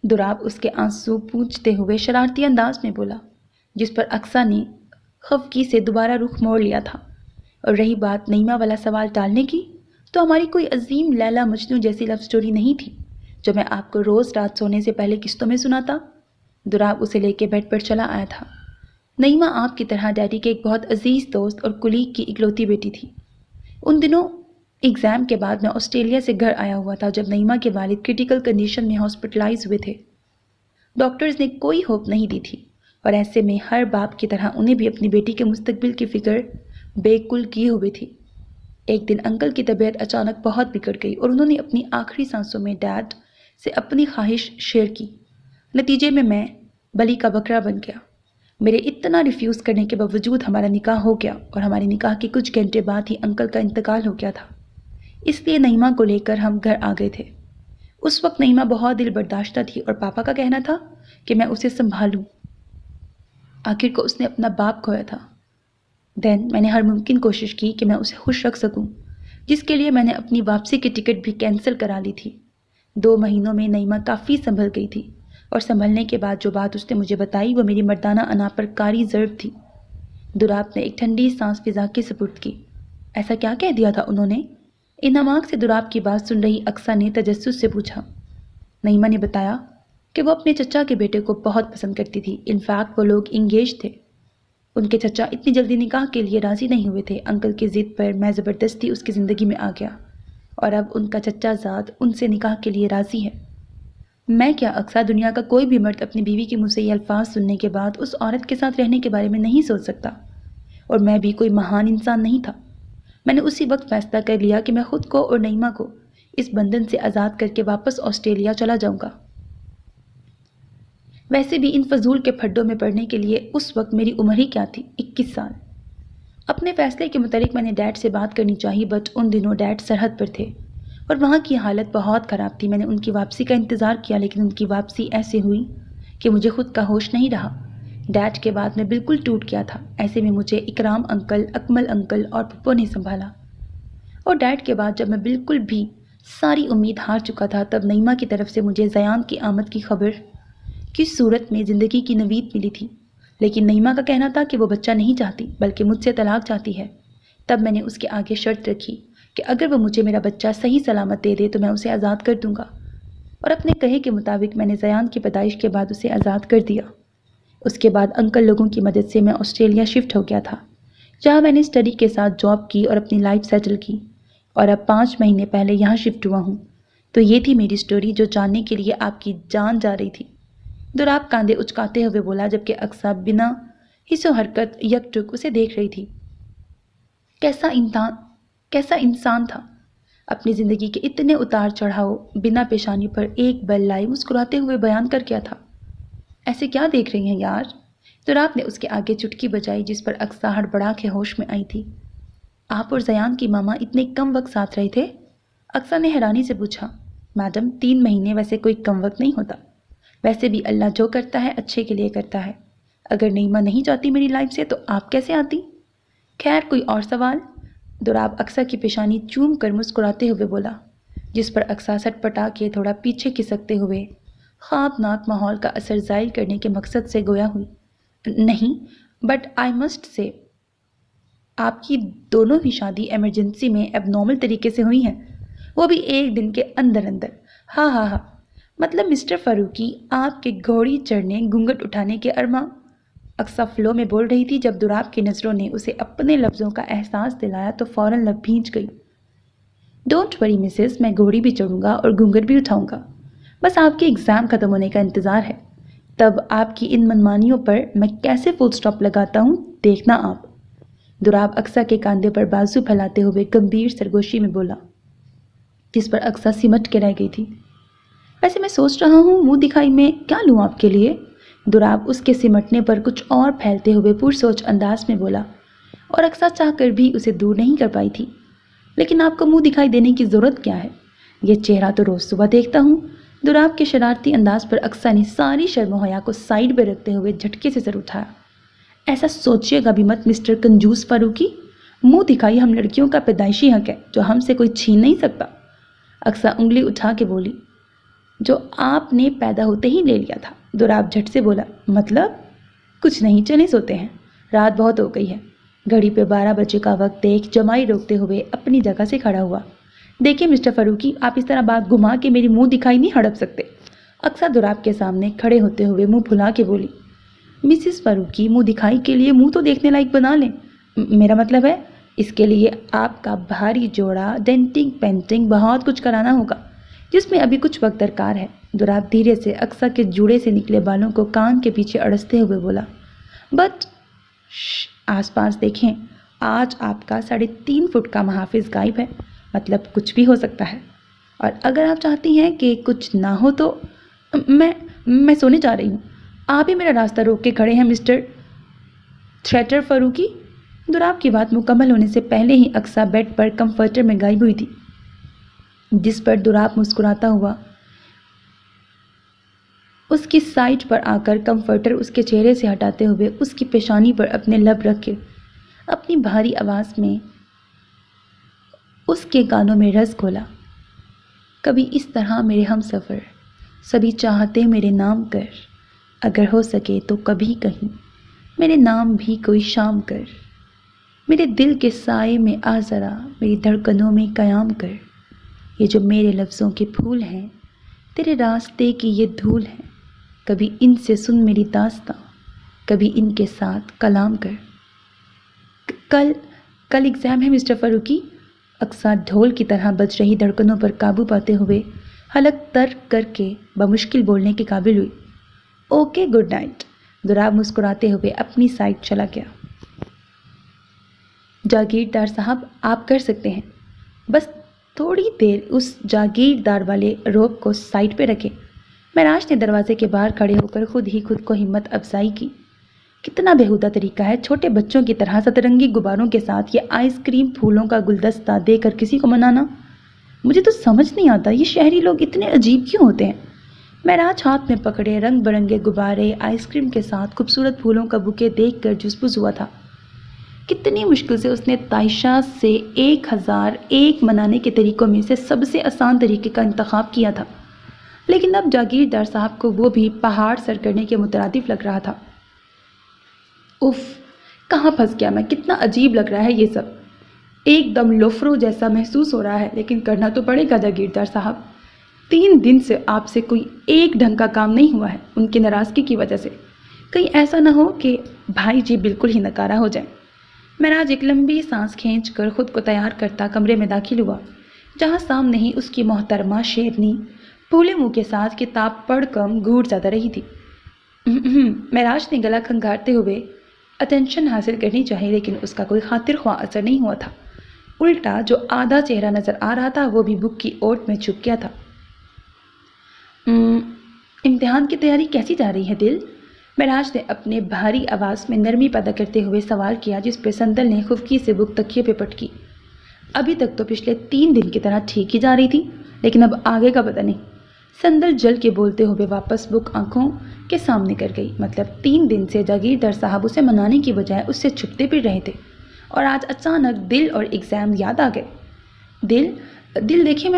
دوراب اس کے آنسو پوچھتے ہوئے شرارتی انداز میں بولا، جس پر اقصیٰ نے خفگی سے دوبارہ رخ موڑ لیا تھا۔ اور رہی بات نعیمہ والا سوال ٹالنے کی، تو ہماری کوئی عظیم لیلا مجنو جیسی لو سٹوری نہیں تھی جو میں آپ کو روز رات سونے سے پہلے قسطوں میں سناتا۔ دوراب اسے لے کے بیڈ پر چلا آیا تھا۔ نعیمہ آپ کی طرح ڈیڈی کے ایک بہت عزیز دوست اور کلیگ کی اکلوتی بیٹی تھی۔ ان دنوں ایگزام کے بعد میں آسٹریلیا سے گھر آیا ہوا تھا، جب نعیمہ کے والد کرٹیکل کنڈیشن میں ہاسپٹلائز ہوئے تھے۔ ڈاکٹرز نے کوئی ہوپ نہیں دی تھی، اور ایسے میں ہر باپ کی طرح انہیں بھی اپنی بیٹی کے مستقبل کی فکر بالکل کیے ہوئے تھی۔ ایک دن انکل کی طبیعت اچانک بہت بگڑ گئی، اور انہوں نے اپنی آخری سانسوں میں ڈیڈ سے اپنی خواہش شیئر کی۔ نتیجے میں بلی کا بکرا بن گیا۔ میرے اتنا ریفیوز کرنے کے باوجود ہمارا نکاح ہو گیا، اور ہمارے نکاح کے کچھ گھنٹے بعد ہی انکل کا انتقال ہو گیا تھا۔ اس لیے نعیمہ کو لے کر ہم گھر آ گئے تھے۔ اس وقت نعیمہ بہت دل برداشتہ تھی اور پاپا کا کہنا تھا کہ میں اسے سنبھالوں۔ آخر کو اس نے اپنا باپ کھویا تھا۔ میں نے ہر ممکن کوشش کی کہ میں اسے خوش رکھ سکوں، جس کے لیے میں نے اپنی واپسی کی ٹکٹ بھی کینسل کرا لی تھی۔ 2 مہینوں میں نعیمہ کافی سنبھل گئی تھی، اور سنبھلنے کے بعد جو بات اس نے مجھے بتائی وہ میری مردانہ انا پر کاری ضرب تھی۔ دوراب نے ایک ٹھنڈی سانس فضا کے سپرد کی۔ ایسا کیا کہہ دیا تھا انہوں نے؟ انہماک سے دوراب کی بات سن رہی اقصیٰ نے تجسس سے پوچھا۔ نعیمہ نے بتایا کہ وہ اپنے چچا کے بیٹے کو بہت پسند کرتی تھی۔ انفیکٹ وہ لوگ انگیج تھے۔ ان کے چچا اتنی جلدی نکاح کے لیے راضی نہیں ہوئے تھے۔ انکل کی ضد پر میں زبردستی اس کی زندگی میں آ گیا، اور اب ان کا چچا زاد ان سے نکاح کے لیے راضی ہے۔ میں کیا اقصیٰ، دنیا کا کوئی بھی مرد اپنی بیوی کے منہ سے یہ الفاظ سننے کے بعد اس عورت کے ساتھ رہنے کے بارے میں نہیں سوچ سکتا، اور میں بھی کوئی مہان انسان نہیں تھا۔ میں نے اسی وقت فیصلہ کر لیا کہ میں خود کو اور نعیمہ کو اس بندھن سے آزاد کر کے واپس آسٹریلیا چلا جاؤں گا۔ ویسے بھی ان فضول کے پھڈوں میں پڑنے کے لیے اس وقت میری عمر ہی کیا تھی، 21 سال۔ اپنے فیصلے کے متعلق میں نے ڈیڈ سے بات کرنی چاہی، بٹ ان دنوں ڈیڈ سرحد پر تھے اور وہاں کی حالت بہت خراب تھی۔ میں نے ان کی واپسی کا انتظار کیا، لیکن ان کی واپسی ایسے ہوئی کہ مجھے خود کا ہوش نہیں رہا۔ ڈیڈ کے بعد میں بالکل ٹوٹ گیا تھا۔ ایسے میں مجھے اکرام انکل، اکمل انکل اور پھپھو نے سنبھالا، اور ڈیڈ کے بعد جب میں بالکل بھی ساری امید ہار چکا تھا، تب نعیمہ کی طرف سے مجھے زیان کی آمد کی خبر کی صورت میں زندگی کی نوید ملی تھی۔ لیکن نعیمہ کا کہنا تھا کہ وہ بچہ نہیں چاہتی، بلکہ مجھ سے طلاق چاہتی ہے۔ تب میں نے اس کے آگے شرط رکھی کہ اگر وہ مجھے میرا بچہ صحیح سلامت دے دے تو میں اسے آزاد کر دوں گا، اور اپنے کہے کے مطابق میں نے زیان کی پیدائش کے بعد اسے آزاد کر دیا۔ اس کے بعد انکل لوگوں کی مدد سے میں آسٹریلیا شفٹ ہو گیا تھا، جہاں میں نے اسٹڈی کے ساتھ جاب کی اور اپنی لائف سیٹل کی، اور اب 5 مہینے پہلے یہاں شفٹ ہوا ہوں۔ تو یہ تھی میری سٹوری، جو جاننے کے لیے آپ کی جان جا رہی تھی۔ دوراب کاندھے اچکاتے ہوئے بولا، جبکہ اقصیٰ بنا حس و حرکت یک ٹک اسے دیکھ رہی تھی۔ کیسا انسان تھا! اپنی زندگی کے اتنے اتار چڑھاؤ بنا پیشانی پر ایک بل لائے مسکراتے ہوئے بیان کر کیا تھا۔ ایسے کیا دیکھ رہی ہیں یار؟ دوراب نے اس کے آگے چٹکی بجائی، جس پر اقصیٰ ہڑبڑا کے ہوش میں آئی تھی۔ آپ اور زیان کی ماما اتنے کم وقت ساتھ رہے تھے؟ اقصیٰ نے حیرانی سے پوچھا۔ میڈم، 3 مہینے ویسے کوئی کم وقت نہیں ہوتا۔ ویسے بھی اللہ جو کرتا ہے اچھے کے لیے کرتا ہے۔ اگر نعیمہ نہیں جاتی میری لائف سے تو آپ کیسے آتی؟ خیر، کوئی اور سوال؟ دوراب اقصیٰ کی پیشانی چوم کر مسکراتے ہوئے بولا، جس پر اقصیٰ سٹ پٹا کے تھوڑا پیچھے کھسکتے ہوئے خوابناک ماحول کا اثر زائل کرنے کے مقصد سے گویا ہوئی۔ نہیں، بٹ آئی مسٹ سے، آپ کی دونوں ہی شادی ایمرجنسی میں اب نارمل طریقے سے ہوئی ہیں، وہ بھی 1 دن کے اندر اندر۔ ہاں، مطلب مسٹر فاروقی، آپ کے گھوڑی چڑھنے، گھونگھٹ اٹھانے کے ارماں۔ اقصیٰ فلو میں بول رہی تھی۔ جب دوراب کی نظروں نے اسے اپنے لفظوں کا احساس دلایا تو فوراً لب بھیج گئی۔ ڈونٹ وری مسز، میں گھوڑی بھی چڑھوں گا اور گھونگھٹ بھی اٹھاؤں گا، بس آپ کے ایگزام ختم ہونے کا انتظار ہے۔ تب آپ کی ان منمانیوں پر میں کیسے فل سٹاپ لگاتا ہوں، دیکھنا آپ۔ دوراب اقصیٰ کے کاندھے پر بازو پھیلاتے ہوئے گمبھیر سرگوشی میں بولا، جس پر اقصیٰ سمٹ کے رہ گئی تھی۔ ویسے میں سوچ رہا ہوں منہ دکھائی میں کیا لوں آپ کے لیے؟ دوراب اس کے سمٹنے پر کچھ اور پھیلتے ہوئے پرسوچ انداز میں بولا، اور اقصیٰ چاہ کر بھی اسے دور نہیں کر پائی تھی۔ لیکن آپ کو منہ دکھائی دینے کی ضرورت کیا ہے؟ یہ چہرہ تو روز صبح دیکھتا ہوں۔ دوراب کے شرارتی انداز پر اقصیٰ نے ساری شرم و حیا کو سائڈ پہ رکھتے ہوئے جھٹکے سے سر اٹھایا۔ ایسا سوچیے گا بھی مت مسٹر کنجوس فاروقی، منہ دکھائی ہم لڑکیوں کا پیدائشی حق ہے جو ہم سے کوئی چھین نہیں سکتا۔ اقصیٰ انگلی اٹھا کے بولی، جو آپ نے پیدا ہوتے ہی لے لیا تھا۔ دوراب جھٹ سے بولا، مطلب؟ کچھ نہیں، چلے سوتے ہیں، رات بہت ہو گئی ہے۔ گھڑی پہ 12 بجے کا وقت دیکھ جمائی روکتے ہوئے اپنی جگہ سے کھڑا ہوا۔ دیکھیں مسٹر فاروقی، آپ اس طرح بات گھما کے میری منہ دکھائی نہیں ہڑپ سکتے۔ اقصیٰ دوراب کے سامنے کھڑے ہوتے ہوئے منہ پھلا کے بولی، مسز فاروقی، منہ دکھائی کے لیے منہ تو دیکھنے لائق بنا لیں۔ میرا مطلب ہے اس کے لیے آپ کا بھاری جوڑا، ڈینٹنگ پینٹنگ، بہت کچھ کرانا ہوگا، جس میں ابھی کچھ وقت درکار ہے۔ دوراب دھیرے سے اقصیٰ کے جوڑے سے نکلے بالوں کو کان کے پیچھے اڑستے ہوئے بولا، بٹ آس پاس دیکھیں، آج آپ کا 3.5 فٹ کا محافظ غائب ہے، مطلب کچھ بھی ہو سکتا ہے، اور اگر آپ چاہتی ہیں کہ کچھ نہ ہو تو میں سونے جا رہی ہوں۔ آپ ہی میرا راستہ روک کے کھڑے ہیں مسٹر تھریٹر فاروقی۔ دوراب کی بات مکمل ہونے سے پہلے ہی اقصیٰ بیڈ پر کمفرٹر میں غائب ہوئی تھی۔ جس پر دوراب مسکراتا ہوا اس کی سائٹ پر آ کر کمفرٹر اس کے چہرے سے ہٹاتے ہوئے اس کی پیشانی پر اپنے لب رکھ کے اپنی بھاری آواز میں اس کے کانوں میں رس کھولا۔ کبھی اس طرح میرے ہم سفر، سبھی چاہتے میرے نام کر، اگر ہو سکے تو کبھی کہیں میرے نام بھی کوئی شام کر، میرے دل کے سائے میں آ ذرا، میری دھڑکنوں میں قیام کر، یہ جو میرے لفظوں کے پھول ہیں تیرے راستے کی یہ دھول ہے، کبھی ان سے سن میری داستاں، کبھی ان کے ساتھ کلام کر۔ کل ایگزام ہے مسٹر فاروقی، اقساں ڈھول کی طرح بج رہی دھڑکنوں پر قابو پاتے ہوئے حلق ترک کر کے بمشکل بولنے کے قابل ہوئی۔ اوکے گڈ نائٹ، دوراب مسکراتے ہوئے اپنی سائٹ چلا گیا۔ جاگیردار صاحب آپ کر سکتے ہیں، بس تھوڑی دیر اس جاگیردار والے روپ کو سائٹ پہ رکھیں۔ معراج نے دروازے کے باہر کھڑے ہو کر خود کو ہمت افزائی کی۔ کتنا بےہودہ طریقہ ہے چھوٹے بچوں کی طرح سترنگی غباروں کے ساتھ یہ آئس کریم پھولوں کا گلدستہ دے کر کسی کو منانا۔ مجھے تو سمجھ نہیں آتا یہ شہری لوگ اتنے عجیب کیوں ہوتے ہیں۔ معراج ہاتھ میں پکڑے رنگ برنگے غبارے آئس کریم کے ساتھ خوبصورت پھولوں کا بوکے دیکھ کر جزبز ہوا تھا۔ کتنی مشکل سے اس نے تائشہ سے 1001 منانے کے طریقوں میں سے سب سے آسان طریقے کا انتخاب کیا تھا، لیکن اب جاگیردار صاحب کو وہ بھی پہاڑ سر کرنے کے مترادف لگ رہا تھا۔ اف، کہاں پھنس گیا میں، کتنا عجیب لگ رہا ہے یہ سب، ایک دم لوفرو جیسا محسوس ہو رہا ہے، لیکن کرنا تو پڑے گا جاگیردار صاحب۔ 3 دن سے آپ سے کوئی ایک ڈھنگ کا کام نہیں ہوا ہے ان کی ناراضگی کی وجہ سے، کہیں ایسا نہ ہو کہ بھائی جی بالکل ہی نکارا ہو جائیں۔ معراج ایک لمبی سانس کھینچ کر خود کو تیار کرتا کمرے میں داخل ہوا، جہاں سامنے ہی اس کی محترمہ شیرنی پھولے منہ کے ساتھ کتاب پڑھ کر گھور زیادہ رہی تھی۔ معراج نے گلا کھنگھارتے ہوئے اٹینشن حاصل کرنی چاہی، لیکن اس کا کوئی خاطر خواہ اثر نہیں ہوا تھا۔ الٹا جو آدھا چہرہ نظر آ رہا تھا وہ بھی بک کی اوٹ میں چھپ گیا تھا۔ امتحان کی تیاری کیسی جا رہی ہے دل؟ معراج نے اپنے بھاری آواز میں نرمی پیدا کرتے ہوئے سوال کیا، جس پہ سندل نے خفکی سے بک تکیے پہ پٹکی۔ ابھی تک تو پچھلے 3 دن کی طرح ٹھیک ہی جا رہی تھی، لیکن اب آگے کا پتہ نہیں۔ سندل جل کے بولتے ہوئے واپس بک آنکھوں کے سامنے کر گئی۔ مطلب 3 دن سے جاگیردار صاحب اسے منانے کی بجائے اس سے چھپتے پھر رہے تھے، اور آج اچانک دل اور ایگزام یاد آ گئے۔ دل دیکھیں،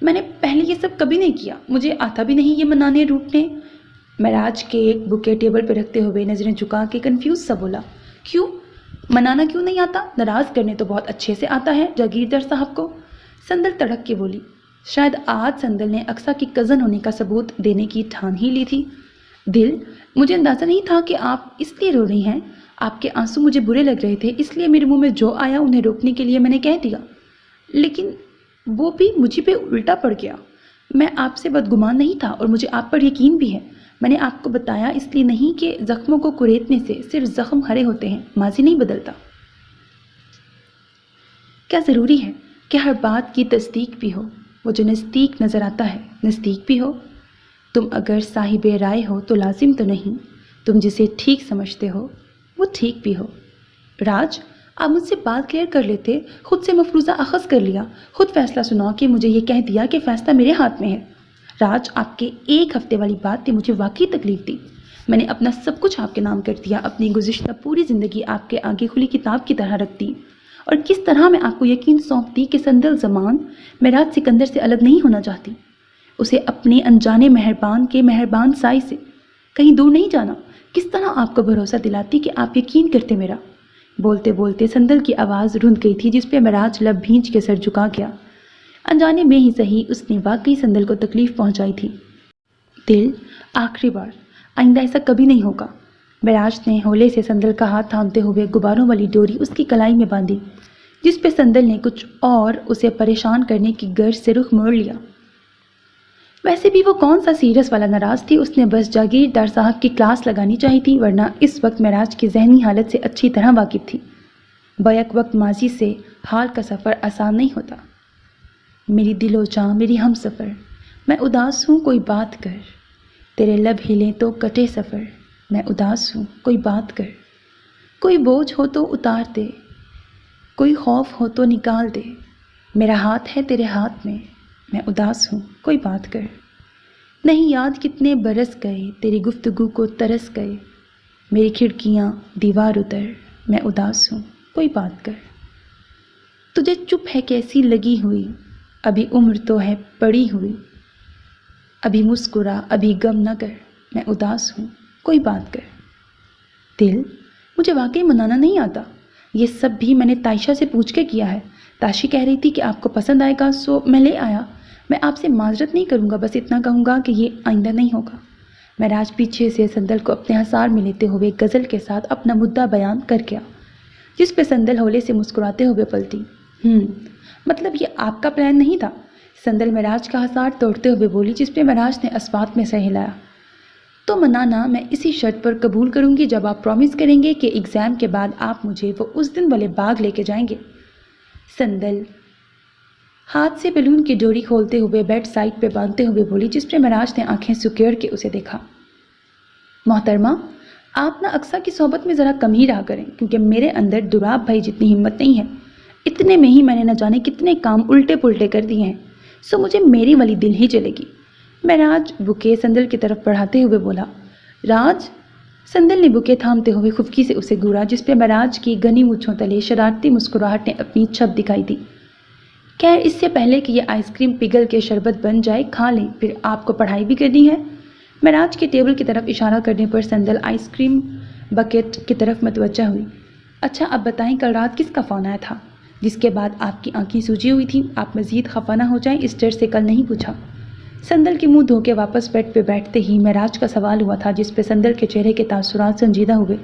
میں نے پہلے یہ سب کبھی نہیں کیا، مجھے آتا بھی نہیں یہ منانے روٹنے۔ معراج کے ایک بکے ٹیبل پہ رکھتے ہوئے نظریں جھکا کے کنفیوز سا بولا، کیوں منانا کیوں نہیں آتا؟ ناراض کرنے تو بہت اچھے سے آتا ہے جاگیردار صاحب کو۔ سندل تڑک کے بولی۔ شاید آج سندل نے اقصیٰ کی کزن ہونے کا ثبوت دینے کی ٹھان ہی لی تھی۔ دل، مجھے اندازہ نہیں تھا کہ آپ اس لیے رو رہی ہیں، آپ کے آنسو مجھے برے لگ رہے تھے، اس لیے میرے منہ میں جو آیا انہیں روکنے کے لیے میں نے کہہ دیا، لیکن وہ بھی مجھے پہ الٹا پڑ گیا۔ میں آپ سے بدگمان نہیں تھا اور مجھے آپ پر یقین بھی ہے۔ میں نے آپ کو بتایا اس لیے نہیں کہ زخموں کو کریدنے سے صرف زخم ہرے ہوتے ہیں، ماضی نہیں بدلتا۔ کیا ضروری ہے کہ ہر بات کی تصدیق بھی ہو؟ وہ جو نزدیک نظر آتا ہے نزدیک بھی ہو؟ تم اگر صاحب رائے ہو تو لازم تو نہیں، تم جسے ٹھیک سمجھتے ہو وہ ٹھیک بھی ہو۔ راج، آپ مجھ سے بات کلیئر کر لیتے، خود سے مفروضہ اخذ کر لیا، خود فیصلہ سنا کے مجھے یہ کہہ دیا کہ فیصلہ میرے ہاتھ میں ہے۔ راج، آپ کے 1 ہفتے والی بات نے مجھے واقعی تکلیف دی۔ میں نے اپنا سب کچھ آپ کے نام کر دیا، اپنی گزشتہ پوری زندگی آپ کے آگے کھلی کتاب کی طرح رکھ دی، اور کس طرح میں آپ کو یقین سونپ دی کہ سندل زمان معراج سکندر سے الگ نہیں ہونا چاہتی، اسے اپنے انجانے مہربان کے مہربان سائے سے کہیں دور نہیں جانا۔ کس طرح آپ کو بھروسہ دلاتی کہ آپ یقین کرتے میرا۔ بولتے بولتے سندل کی آواز رند گئی تھی، جس پہ معراج لب بھینچ کے سر جھکا گیا۔ انجانے میں ہی صحیح اس نے واقعی سندل کو تکلیف پہنچائی تھی۔ دل، آخری بار، آئندہ ایسا کبھی نہیں ہوگا۔ معراج نے ہولے سے سندل کا ہاتھ تھامتے ہوئے غباروں والی ڈوری اس کی کلائی میں باندھی، جس پہ سندل نے کچھ اور اسے پریشان کرنے کی غرض سے رخ موڑ لیا۔ ویسے بھی وہ کون سا سیریس والا ناراض تھی، اس نے بس جاگیردار صاحب کی کلاس لگانی چاہی تھی، ورنہ اس وقت معراج کی ذہنی حالت سے اچھی طرح واقف تھی۔ بیک وقت ماضی سے حال کا سفر آسان نہیں ہوتا۔ میری دل و جاں، میری ہم سفر، میں اداس ہوں کوئی بات کر، تیرے لب ہلیں تو کٹے سفر، میں اداس ہوں کوئی بات کر، کوئی بوجھ ہو تو اتار دے، کوئی خوف ہو تو نکال دے، میرا ہاتھ ہے تیرے ہاتھ میں، میں اداس ہوں، کوئی بات کر۔ نہیں یاد کتنے برس گئے، تیری گفتگو کو ترس گئے، میری کھڑکیاں دیوار اتر، میں اداس ہوں، کوئی بات کر۔ تجھے چپ ہے کیسی لگی ہوئی، ابھی عمر تو ہے پڑی ہوئی، ابھی مسکرا ابھی غم نہ کر، میں اداس ہوں، کوئی بات کر۔ دل، مجھے واقعی منانا نہیں آتا، یہ سب بھی میں نے تائشہ سے پوچھ کے کیا ہے۔ تاشی کہہ رہی تھی کہ آپ کو پسند آئے گا، سو میں لے آیا۔ میں آپ سے معذرت نہیں کروں گا، بس اتنا کہوں گا کہ یہ آئندہ نہیں ہوگا۔ مہراج پیچھے سے سندل کو اپنے حصار میں لیتے ہوئے غزل کے ساتھ اپنا مدعا بیان کر گیا، جس پہ سندل ہولے سے مسکراتے ہوئے پلٹی۔ مطلب یہ آپ کا پلان نہیں تھا؟ سندل مہراج کا حصار توڑتے ہوئے بولی، جس پہ مہراج نے اسبات میں سر ہلایا۔ تو منانا میں اسی شرط پر قبول کروں گی جب آپ پرومس کریں گے کہ ایگزام کے بعد آپ مجھے وہ اس دن والے باغ لے کے جائیں گے۔ سندل ہاتھ سے بیلون کی ڈوری کھولتے ہوئے بیڈ سائڈ پہ باندھتے ہوئے بولی، جس پہ مہراج نے آنکھیں سکیڑ کے اسے دیکھا۔ محترمہ، آپ نا اقصیٰ کی صحبت میں ذرا کم ہی رہا کریں، کیونکہ میرے اندر دوراب بھائی جتنی ہمت نہیں ہے۔ اتنے میں ہی میں نے نہ جانے کتنے کام الٹے پلٹے کر دیے ہیں، سو مجھے میری والی دل ہی چلے گی۔ مہراج بکے سندل کی طرف بڑھاتے ہوئے بولا۔ راج؟ سندل نے بکے تھامتے ہوئے خفکی سے اسے گھورا، جس پہ مہراج کی گھنی مونچھوں تلے شرارتی مسکراہٹ نے اپنی چھپ دکھائی دی۔ خیر، اس سے پہلے کہ یہ آئس کریم پگھل کے شربت بن جائے، کھا لیں، پھر آپ کو پڑھائی بھی کرنی ہے۔ مہراج کے ٹیبل کی طرف اشارہ کرنے پر سندل آئس کریم بکیٹ کی طرف متوجہ ہوئی۔ اچھا اب بتائیں، کل رات کس کا فون آیا تھا جس کے بعد آپ کی آنکھیں سوجی ہوئی تھیں؟ آپ مزید خفا نہ ہو جائیں، اس ڈر سے کل نہیں پوچھا۔ سندل کے منہ دھو کے واپس بیڈ پہ بیٹھتے ہی مہراج کا سوال ہوا تھا، جس پہ سندل کے چہرے کے تاثرات سنجیدہ ہوئے۔